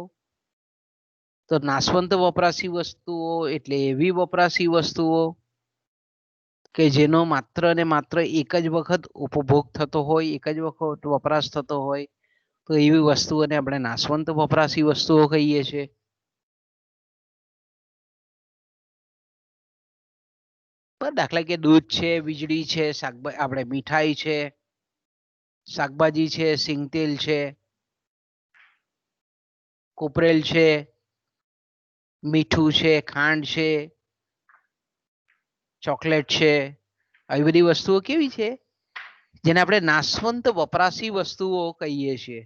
તો નાશવંત વપરાશી વસ્તુઓ એટલે એવી વપરાશી વસ્તુઓ કે જેનો માત્ર ને માત્ર એક જ વખત ઉપભોગ થતો હોય, એક જ વખત વપરાશ થતો હોય, તો એવી વસ્તુઓને આપણે નાશવંત વપરાશી વસ્તુઓ કહીએ છીએ. દાખલા કે દૂધ છે, વીજળી છે, આપણે મીઠાઈ છે, શાકભાજી છે, સિંગતેલ છે, કોપરેલ છે, મીઠું છે, ખાંડ છે, ચોકલેટ છે, આવી બધી વસ્તુઓ કેવી છે? જેને આપણે નાશવંત વપરાશી વસ્તુઓ કહીએ છીએ.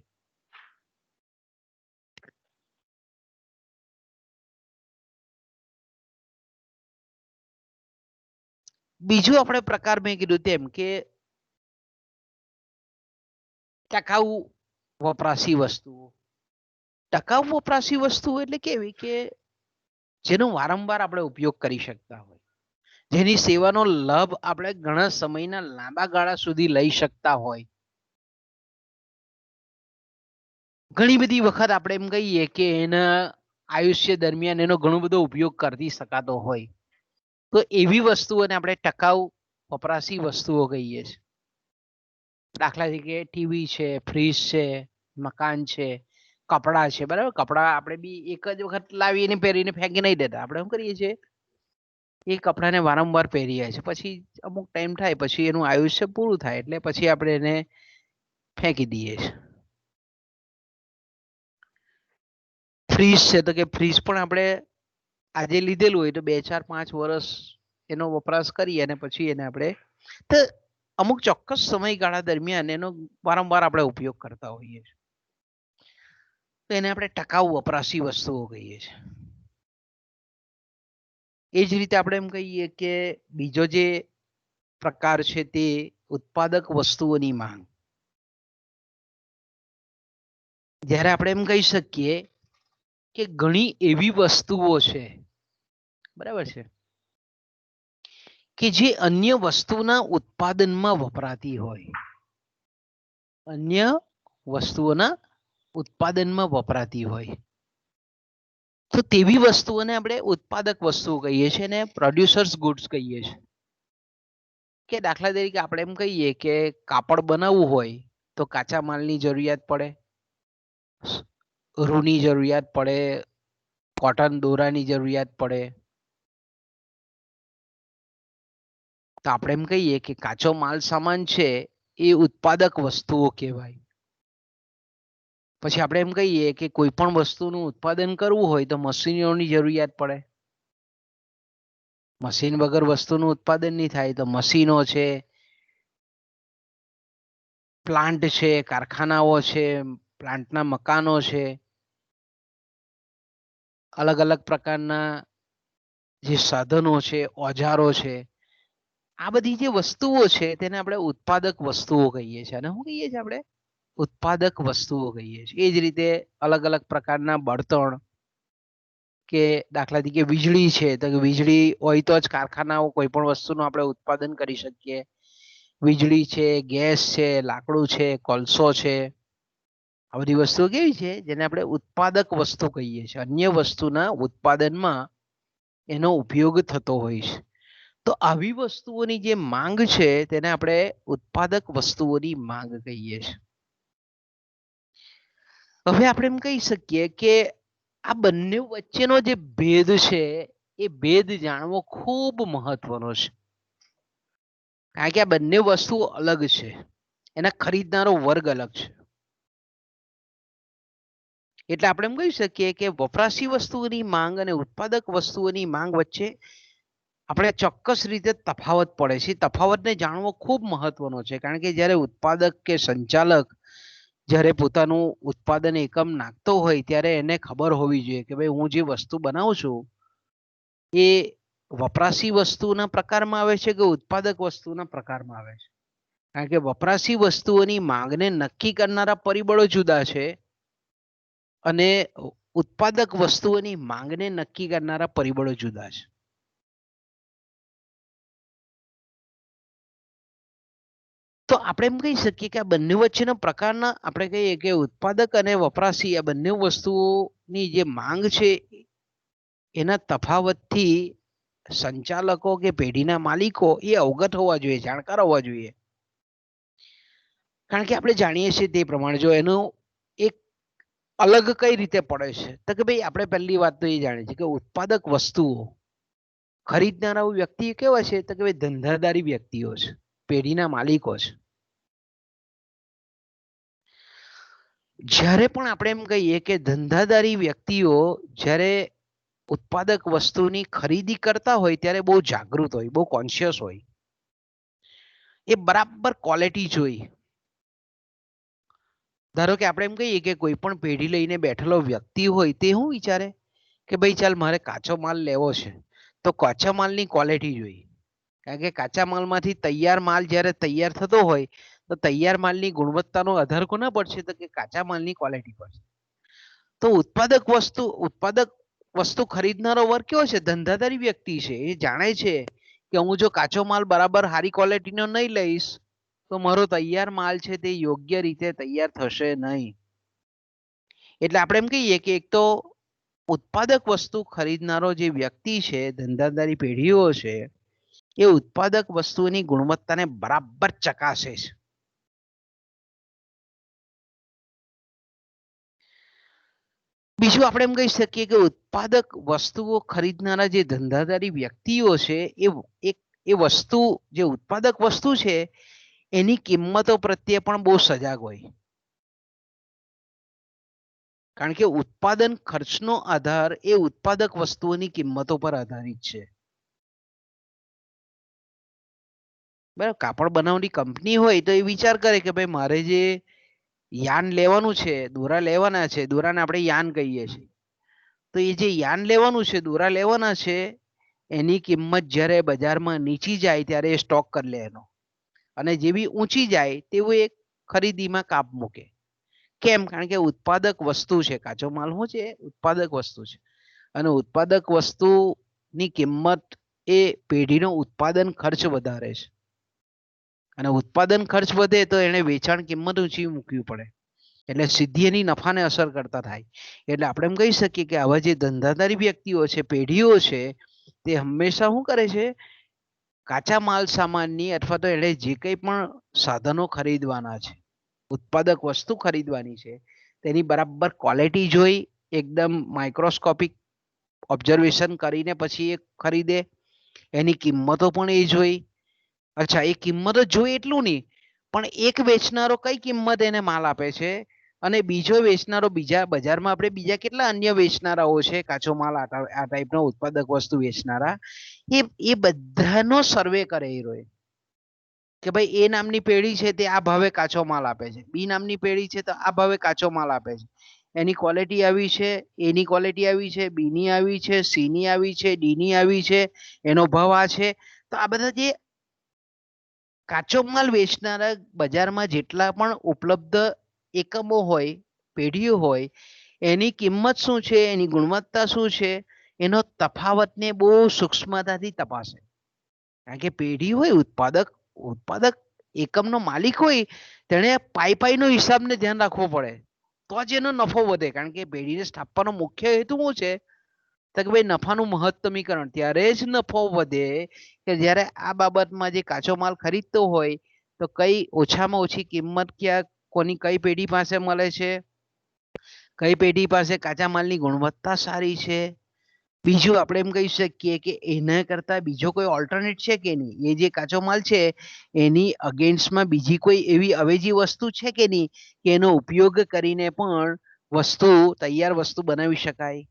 બીજું આપણે પ્રકાર મેં કીધું તેમ કે ટકાઉ વપરાશી વસ્તુઓ. ટકાઉ વપરાશી વસ્તુઓ એટલે કેવી કે જેનો વારંવાર આપણે ઉપયોગ કરી શકતા હોય, જેની સેવાનો લાભ આપણે ઘણા સમયના લાંબા ગાળા સુધી લઈ શકતા હોય. ઘણી બધી વખત આપણે એમ કહીએ કે એના આયુષ્ય દરમિયાન એનો ઘણો બધો ઉપયોગ કરી શકાતો હોય, તો એવી વસ્તુઓને આપણે ટકાઉ વપરાશી વસ્તુઓ કહીએ છીએ. દાખલા તરીકે ટીવી છે, ફ્રીજ છે, મકાન છે, કપડા છે, બરાબર. કપડા આપણે બી એક જ વખત લાવીને પહેરીને ફેંકી નહીં દેતા. આપણે શું કરીએ છીએ? એ કપડાને વારંવાર પહેરીએ છીએ, પછી અમુક ટાઈમ થાય પછી એનું આયુષ્ય પૂરું થાય એટલે પછી આપણે એને ફેંકી દઈએ છીએ. ફ્રીજ છે તો કે ફ્રીજ પણ આપણે આજે લીધેલું હોય તો 2, 4, 5 વર્ષ એનો વપરાશ કરી અને પછી એને આપણે તો અમુક ચોક્કસ સમયગાળા દરમિયાન એનો વારંવાર આપણે ઉપયોગ કરતા હોઈએ છીએ, તો એને આપણે ટકાઉ વપરાશી વસ્તુઓ કહીએ છીએ. એ જ રીતે આપણે એમ કહીએ કે બીજો જે પ્રકાર છે તે ઉત્પાદક વસ્તુઓની માંગ. જ્યારે આપણે એમ કહી શકીએ કે ઘણી એવી વસ્તુઓ છે, બરાબર છે, કે જે અન્ય વસ્તુના ઉત્પાદનમાં વપરાતી હોય, અન્ય વસ્તુઓના ઉત્પાદનમાં વપરાતી હોય, તો તેવી વસ્તુઓને આપણે ઉત્પાદક વસ્તુઓ કહીએ છીએ અને પ્રોડ્યુસર્સ ગુડ્સ કહીએ છીએ. કે દાખલા તરીકે આપણે એમ કહીએ કે કાપડ બનાવવું હોય તો કાચા માલની જરૂરિયાત પડે, રૂની જરૂરિયાત પડે, કોટન દોરાની જરૂરિયાત પડે. તો આપણે એમ કહીએ કે કાચો માલ સામાન છે એ ઉત્પાદક વસ્તુઓ કહેવાય. પછી આપણે એમ કહીએ કે કોઈ પણ વસ્તુનું ઉત્પાદન કરવું હોય તો મશીનોની જરૂરિયાત પડે. મશીન વગર વસ્તુનું ઉત્પાદન નહીં થાય, તો મશીનો છે, પ્લાન્ટ છે, કારખાનાઓ છે, પ્લાન્ટના મકાનો છે, અલગ અલગ પ્રકારના જે સાધનો છે, ઓજારો છે, આ બધી જે વસ્તુઓ છે તેને આપણે ઉત્પાદક વસ્તુઓ કહીએ છીએ. અને શું કહીએ છીએ આપણે? ઉત્પાદક વસ્તુઓ કહીએ છીએ. એ જ રીતે અલગ અલગ પ્રકારના બળતણ, કે દાખલા તરીકે વીજળી છે, તો વીજળી હોય તો જ કારખાનાઓ કોઈ પણ વસ્તુનું આપણે ઉત્પાદન કરી શકીએ. વીજળી છે, ગેસ છે, લાકડું છે, કોલસો છે, આ બધી વસ્તુઓ કેવી છે જેને આપણે ઉત્પાદક વસ્તુ કહીએ છીએ. અન્ય વસ્તુના ઉત્પાદનમાં એનો ઉપયોગ થતો હોય છે. તો આવી વસ્તુઓની જે માંગ છે તેને આપણે ઉત્પાદક વસ્તુઓની માંગ કહીએ છીએ. હવે આપણે એમ કહી શકીએ કે આ બંને વચ્ચેનો જે ભેદ છે એ ભેદ જાણવો ખૂબ મહત્વનો છે. કારણ કે આ બંને વસ્તુઓ અલગ છે, એના ખરીદનારો વર્ગ અલગ છે. એટલે આપણે એમ કહી શકીએ કે વપરાશી વસ્તુઓની માંગ અને ઉત્પાદક વસ્તુઓની માંગ વચ્ચે આપણે ચોક્કસ રીતે તફાવત પડે છે. તફાવતને જાણવો ખૂબ મહત્વનો છે. કારણ કે જ્યારે ઉત્પાદક કે સંચાલક જ્યારે પોતાનું ઉત્પાદન એકમ નાખતો હોય ત્યારે એને ખબર હોવી જોઈએ કે ભાઈ હું જે વસ્તુ બનાવું છું એ વપરાશી વસ્તુના પ્રકારમાં આવે છે કે ઉત્પાદક વસ્તુના પ્રકારમાં આવે છે. કારણ કે વપરાશી વસ્તુઓની માંગને નક્કી કરનારા પરિબળો જુદા છે અને ઉત્પાદક વસ્તુઓની માંગને નક્કી કરનારા પરિબળો જુદા છે. તો આપણે એમ કહી શકીએ કે આ બંને વચ્ચેના પ્રકારના આપણે કહીએ કે ઉત્પાદક અને વપરાશી આ બંને વસ્તુઓની જે માંગ છે એના તફાવતથી સંચાલકો કે પેઢીના માલિકો એ અવગત હોવા જોઈએ, જાણકાર હોવા જોઈએ. કારણ કે આપણે જાણીએ છીએ તે પ્રમાણે જો એનું એક અલગ કઈ રીતે પડે છે તો કે ભાઈ આપણે પહેલી વાત તો એ જાણીએ છીએ કે ઉત્પાદક વસ્તુઓ ખરીદનારા વ્યક્તિ કેવા છે તો કે ભાઈ ધંધાદારી વ્યક્તિઓ છે, પેઢીના માલિકો છે. જ્યારે પણ આપણે એમ કહીએ કે ધંધાદારી વ્યક્તિઓ જ્યારે ઉત્પાદક વસ્તુની ખરીદી કરતા હોય ત્યારે બહુ જાગૃત હોય, બહુ કોન્શિયસ હોય. એ બરાબર ક્વોલિટી જોઈ. ધારો કે આપણે એમ કહીએ કે કોઈ પણ પેઢી લઈને બેઠેલો વ્યક્તિ હોય તે શું વિચારે કે ભાઈ ચાલ મારે કાચો માલ લેવો છે તો કાચા માલની ક્વોલિટી જોઈ. કારણ કે કાચા માલમાંથી તૈયાર માલ જ્યારે તૈયાર થતો હોય તો તૈયાર માલની ગુણવત્તાનો આધાર કોના પર છે તો કે કાચા માલની ક્વોલિટી પર છે. તો ઉત્પાદક વસ્તુ ખરીદનારો વર્ગ કેવો છે? ધંધાદારી વ્યક્તિ છે. એ જાણે છે કે હું જો કાચો માલ બરાબર સારી ક્વોલિટીનો નહીં લઈશ તો મારો તૈયાર માલ છે તે યોગ્ય રીતે તૈયાર થશે નહીં. એટલે આપણે એમ કહીએ કે એક તો ઉત્પાદક વસ્તુ ખરીદનારો જે વ્યક્તિ છે, ધંધાદારી પેઢીઓ છે, એ ઉત્પાદક વસ્તુની ગુણવત્તાને બરાબર ચકાસે છે. બીજું આપણે એમ કહી શકીએ કે ઉત્પાદક વસ્તુઓ ખરીદનારા જે ધંધાદારી વ્યક્તિઓ છે એ વસ્તુ જે ઉત્પાદક વસ્તુ છે એની કિંમતો પ્રત્યે પણ બહુ સજાગ હોય. કારણ કે ઉત્પાદન ખર્ચનો આધાર એ ઉત્પાદક વસ્તુઓની કિંમતો પર આધારિત છે. બરાબર, કાપડ બનાવવાની કંપની હોય તો એ વિચાર કરે કે ભાઈ મારે જે યાન લેવાનું છે, દોરા લેવાના છે, દોરાને આપણે યાન કહીએ છીએ, તો એ જે યાન લેવાનું છે, દોરા લેવાના છે, એની કિંમત જ્યારે બજારમાં નીચી જાય ત્યારે એ સ્ટોક કરી લે એનો, અને જેવી ઊંચી જાય તેવું એ ખરીદીમાં કાપ મૂકે. કેમ? કારણ કે ઉત્પાદક વસ્તુ છે, કાચો માલ શું છે? ઉત્પાદક વસ્તુ છે, અને ઉત્પાદક વસ્તુની કિંમત એ પેઢીનો ઉત્પાદન ખર્ચ વધારે છે, અને ઉત્પાદન ખર્ચ વધે તો એને વેચાણ કિંમત ઊંચી મૂકવી પડે, એટલે સીધી એની નફાને અસર કરતા થાય. એટલે આપણે એમ કહી શકીએ કે આવા જે ધંધાદારી વ્યક્તિઓ છે, પેઢીઓ છે, તે હંમેશા શું કરે છે? કાચા માલ સામાનની અથવા તો એને જે કંઈ પણ સાધનો ખરીદવાના છે, ઉત્પાદક વસ્તુ ખરીદવાની છે, તેની બરાબર ક્વોલિટી જોઈ એકદમ માઇક્રોસ્કોપિક ઓબ્ઝર્વેશન કરીને પછી એ ખરીદે. એની કિંમતો પણ એ જોઈ. અચ્છા, એ કિંમતો જોઈ એટલું નહીં, પણ એક વેચનારો કઈ કિંમત એને માલ આપે છે, અને બીજો વેચનારો બીજા બજારમાં આપણે બીજા કેટલા અન્ય વેચનારાઓ છે કાચો માલ આ ટાઈપનો ઉત્પાદક વસ્તુ વેચનારા, એ બધાનો સર્વે કરે એ રોય કે ભાઈ એ નામની પેઢી છે તે આ ભાવે કાચો માલ આપે છે, બી નામની પેઢી છે તો આ ભાવે કાચો માલ આપે છે, એની ક્વોલિટી આવી છે, એની ક્વોલિટી આવી છે, બીની આવી છે, સીની આવી છે, ડીની આવી છે, એનો ભાવ આ છે. તો આ બધા જે કાચો માલ વેચનારા બજારમાં જેટલા પણ ઉપલબ્ધ એકમો હોય, પેઢીઓ હોય, એની કિંમત શું છે, એની ગુણવત્તા શું છે, એનો તફાવતને બહુ સૂક્ષ્મતાથી તપાસે. કારણ કે પેઢી હોય, ઉત્પાદક એકમનો માલિક હોય, તેણે પાઈનો હિસાબને ધ્યાન રાખવો પડે, તો જ એનો નફો વધે. કારણ કે પેઢીને સ્થાપવાનો મુખ્ય હેતુ શું છે? તો કે ભાઈ નફાનું મહત્તમીકરણ. ત્યારે જ નફો વધે કે જ્યારે આ બાબતમાં જે કાચો માલ ખરીદતો હોય તો કઈ ઓછામાં ઓછી કિંમત ક્યાં કોની કઈ પેઢી પાસે મળે છે, કઈ પેઢી પાસે કાચા માલની ગુણવત્તા સારી છે. બીજું આપણે એમ કહી શકીએ કે એના કરતા બીજો કોઈ ઓલ્ટરનેટ છે કે નહીં, એ જે કાચો માલ છે એની અગેન્સ્ટમાં બીજી કોઈ એવી અવેજી વસ્તુ છે કે નહીં કે એનો ઉપયોગ કરીને પણ તૈયાર વસ્તુ બનાવી શકાય.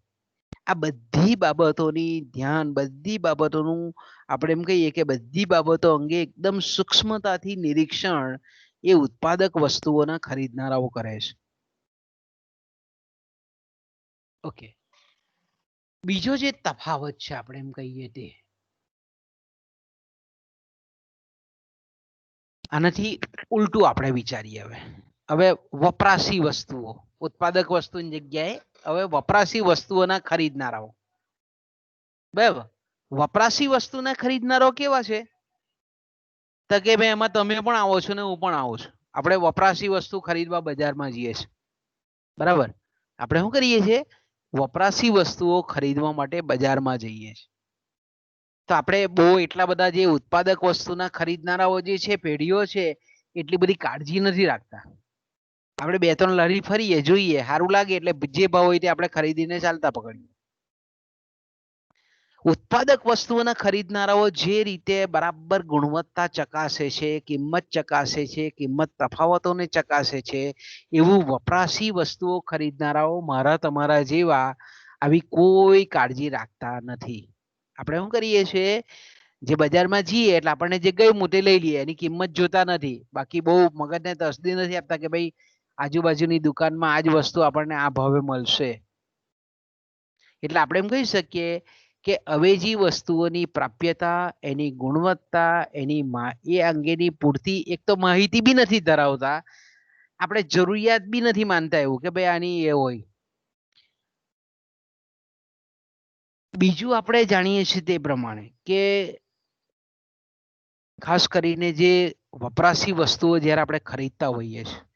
આ બધી બાબતોની ધ્યાન, બધી બાબતોનું આપણે એમ કહીએ કે બધી બાબતો અંગે એકદમ સૂક્ષ્મતાથી નિરીક્ષણ એ ઉત્પાદક વસ્તુઓના ખરીદનારાઓ કરે છે. ઓકે, બીજો જે તફાવત છે આપણે એમ કહીએ તે આનાથી ઉલટું આપણે વિચારીએ. હવે વપરાશી વસ્તુઓ, ઉત્પાદક વસ્તુની જગ્યાએ હવે વપરાશી વસ્તુઓના ખરીદનારાઓ. બરાબર, વપરાશી વસ્તુના ખરીદનારાઓ કેવા છે? તો કે ભાઈ એમાં તમે પણ આવો છો ને હું પણ આવું છું. આપણે વપરાશી વસ્તુ ખરીદવા બજારમાં જઈએ છીએ, બરાબર. આપણે શું કરીએ છીએ? વપરાશી વસ્તુઓ ખરીદવા માટે બજારમાં જઈએ છીએ. તો આપણે બહુ એટલા બધા જે ઉત્પાદક વસ્તુના ખરીદનારાઓ જે છે, પેઢીઓ છે, એટલી બધી કાળજી નથી રાખતા. આપણે 2-3 લારી ફરીએ, જોઈએ, સારું લાગે એટલે જે ભાવ હોય તે આપણે ખરીદીને ચાલતા પકડીએ. ઉત્પાદક વસ્તુઓના ખરીદનારાઓ જે રીતે બરાબર ગુણવત્તા ચકાસે છે, કિંમત ચકાસે છે, કિંમત તફાવતોને ચકાસે છે, એવું વપરાશી વસ્તુઓ ખરીદનારાઓ મારા તમારા જેવા આવી કોઈ કાળજી રાખતા નથી. આપણે શું કરીએ છીએ? જે બજારમાં જઈએ એટલે આપણને જે ગયું તે લઈ લઈએ, એની કિંમત જોતા નથી. બાકી બહુ મગજને તસદી નથી આપતા કે ભાઈ આજુબાજુની દુકાનમાં આ જ વસ્તુ આપણને આ ભાવે મળશે. એટલે આપણે એમ કહી શકીએ કે અવેજી વસ્તુઓની પ્રાપ્યતા, એની ગુણવત્તા, એ અંગેની પૂરતી એક તો માહિતી બી નથી ધરાવતા. આપણે જરૂરિયાત બી નથી માનતા એવું કે ભાઈ આની એ હોય. બીજું આપણે જાણીએ છીએ તે પ્રમાણે કે ખાસ કરીને જે વપરાશી વસ્તુઓ જ્યારે આપણે ખરીદતા હોઈએ છીએ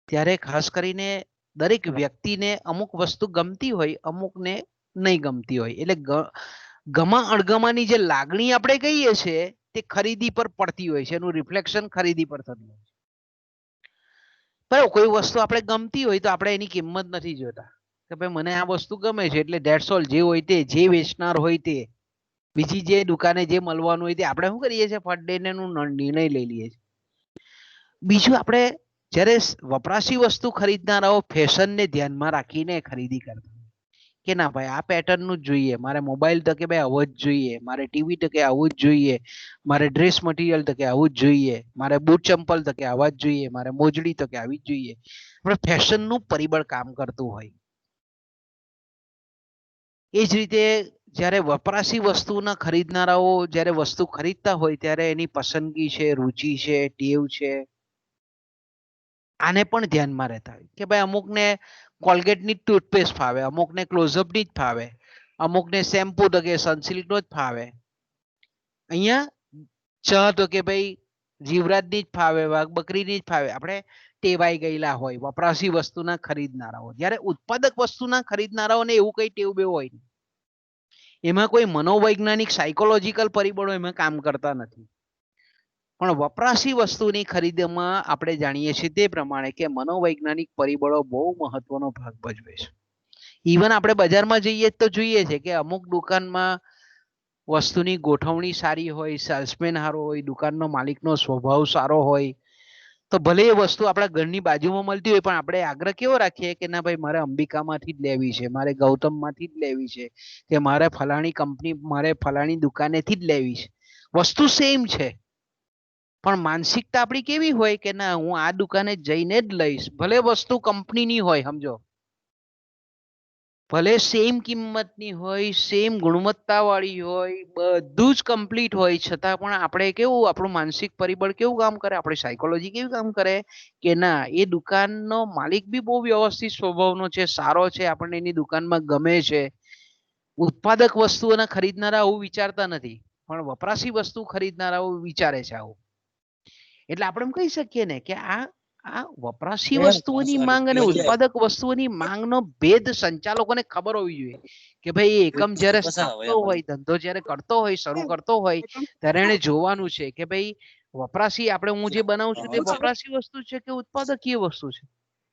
ત્યારે ખાસ કરીને દરેક વ્યક્તિને અમુક વસ્તુ ગમતી હોય, અમુકને નહીં ગમતી હોય. એટલે ગમા અણગમાની જે લાગણી આપણે કહીએ છીએ તે ખરીદી પર પડતી હોય છે, એનું રિફ્લેક્શન ખરીદી પર થતું હોય છે. બરાબર, કોઈ વસ્તુ આપણે ગમતી હોય તો આપણે એની કિંમત નથી જોતા કે ભાઈ મને આ વસ્તુ ગમે છે એટલે ધેટ્સ ઓલ, જે હોય તે, જે વેચનાર હોય તે, બીજી જે દુકાને જે મળવાનું હોય તે આપણે શું કરીએ છીએ? ફટ દઈને નિર્ણય લઈ લઈએ છીએ. બીજું, આપણે જ્યારે વપરાશી વસ્તુ ખરીદનારાઓ ફેશનને ધ્યાનમાં રાખીને ખરીદી કરતા કે ના ભાઈ આ પેટર્નનું જ જોઈએ, મારે મોબાઈલ તો કે ભાઈ આવો જ જોઈએ, મારે ટીવી તો કે આવું જ જોઈએ, મારે ડ્રેસ મટીરિયલ તો કે આવું જ જોઈએ, મારે બૂટ ચંપલ તો કે આવા જ જોઈએ, મારે મોજડી તો કે આવી જ જોઈએ. આપણે ફેશનનું પરિબળ કામ કરતું હોય. એ જ રીતે જ્યારે વપરાશી વસ્તુના ખરીદનારાઓ જ્યારે વસ્તુ ખરીદતા હોય ત્યારે એની પસંદગી છે, રુચિ છે, ટેવ છે, આને પણ ધ્યાનમાં રહેતા હોય કે ભાઈ અમુકને કોલગેટની જ ટૂથપેસ્ટ ફાવે, અમુકને ક્લોઝઅપની જ ફાવે, અમુકને શેમ્પુ તો કે સનસિલ્કનો જ ફાવે. અહીંયા ચા તો કે ભાઈ જીવરાજની જ ફાવે, વાઘ બકરીની જ ફાવે. આપણે ટેવાઈ ગયેલા હોય વપરાશી વસ્તુના ખરીદનારાઓ. જ્યારે ઉત્પાદક વસ્તુના ખરીદનારાઓને એવું કઈ ટેવ બેવ હોય નહીં. એમાં કોઈ મનોવૈજ્ઞાનિક સાયકોલોજીકલ પરિબળો એમાં કામ કરતા નથી. પણ વપરાશી વસ્તુની ખરીદીમાં આપણે જાણીએ છીએ તે પ્રમાણે કે મનોવૈજ્ઞાનિક પરિબળો બહુ મહત્વનો ભાગ ભજવે છે. ઇવન આપણે બજારમાં જઈએ તો જોઈએ છે કે અમુક દુકાનમાં વસ્તુની ગોઠવણી સારી હોય, સેલ્સમેન સારો હોય, દુકાનનો માલિકનો સ્વભાવ સારો હોય, તો ભલે એ વસ્તુ આપણા ઘરની બાજુમાં મળતી હોય પણ આપણે આગ્રહ કેવો રાખીએ કે ના ભાઈ મારે અંબિકામાંથી જ લેવી છે, મારે ગૌતમમાંથી જ લેવી છે, કે મારે ફલાણી કંપની, મારે ફલાણી દુકાનેથી જ લેવી છે. વસ્તુ સેમ છે પણ માનસિકતા આપણી કેવી હોય કે ના હું આ દુકાને જઈને જ લઈશ, ભલે વસ્તુ કંપનીની હોય, સમજો, ભલે સેમ કિંમતની હોય, સેમ ગુણવત્તાવાળી હોય, બધું જ કમ્પ્લીટ હોય, છતાં પણ આપણે કેવું આપણું માનસિક પરિબળ કેવું કામ કરે, આપણી સાયકોલોજી કેવું કામ કરે કે ના એ દુકાનનો માલિક બી બહુ વ્યવસ્થિત સ્વભાવનો છે, સારો છે, આપણને એની દુકાનમાં ગમે છે. ઉત્પાદક વસ્તુઓના ખરીદનારા આવું વિચારતા નથી પણ વપરાશી વસ્તુ ખરીદનારાઓ વિચારે છે આવું. એટલે આપણે એમ કહી શકીએ ને કે આ વપરાશી વસ્તુઓની માંગ અને ઉત્પાદક વસ્તુઓની માંગનો ભેદ સંચાલકોને ખબર હોવી જોઈએ કે ભાઈ એકમ જ્યારે સ્થાપતો હોય, ધંધો જ્યારે કરતો હોય, શરૂ કરતો હોય, ત્યારે એને જોવાનું છે કે ભાઈ વપરાશી આપણે હું જે બનાવું છું તે વપરાશી વસ્તુ છે કે ઉત્પાદકીય વસ્તુ છે.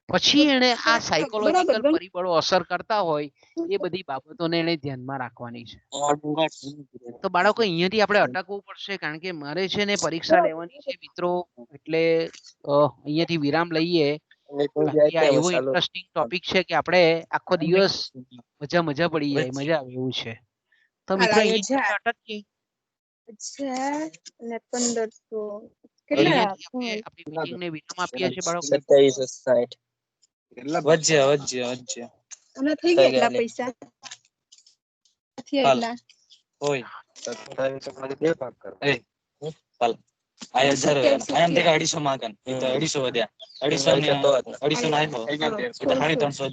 પછી એને આ સાયકોલોજીકલ પરિબળો અસર કરતા હોય એ બધી બાબતોને એને ધ્યાનમાં રાખવાની છે. તો બાળકો અહીંયાથી આપણે અટકવું પડશે કારણ કે મારે છે ને પરીક્ષા લેવાની છે મિત્રો, એટલે અહીંયાથી વિરામ લઈએ. બાકી આ એવો ઇન્ટરેસ્ટિંગ ટોપિક છે કે આપણે આખો દિવસ મજા પડી જાય, મજા આવે એવું છે. તો મિત્રો અહીંયા અટકીએ. 1500 આપણી મીટિંગને વિરામ આપીએ છીએ બાળકો. 2760 વજ્જે અને થઈ ગયા એટલા પૈસા નથી એટલા હોય 27 માંથી 2 ભાગ કરો. ચાલ આ 250 માંગન તો 250 વધ્યા, 250 ને 250 ના 300 વધ્યા.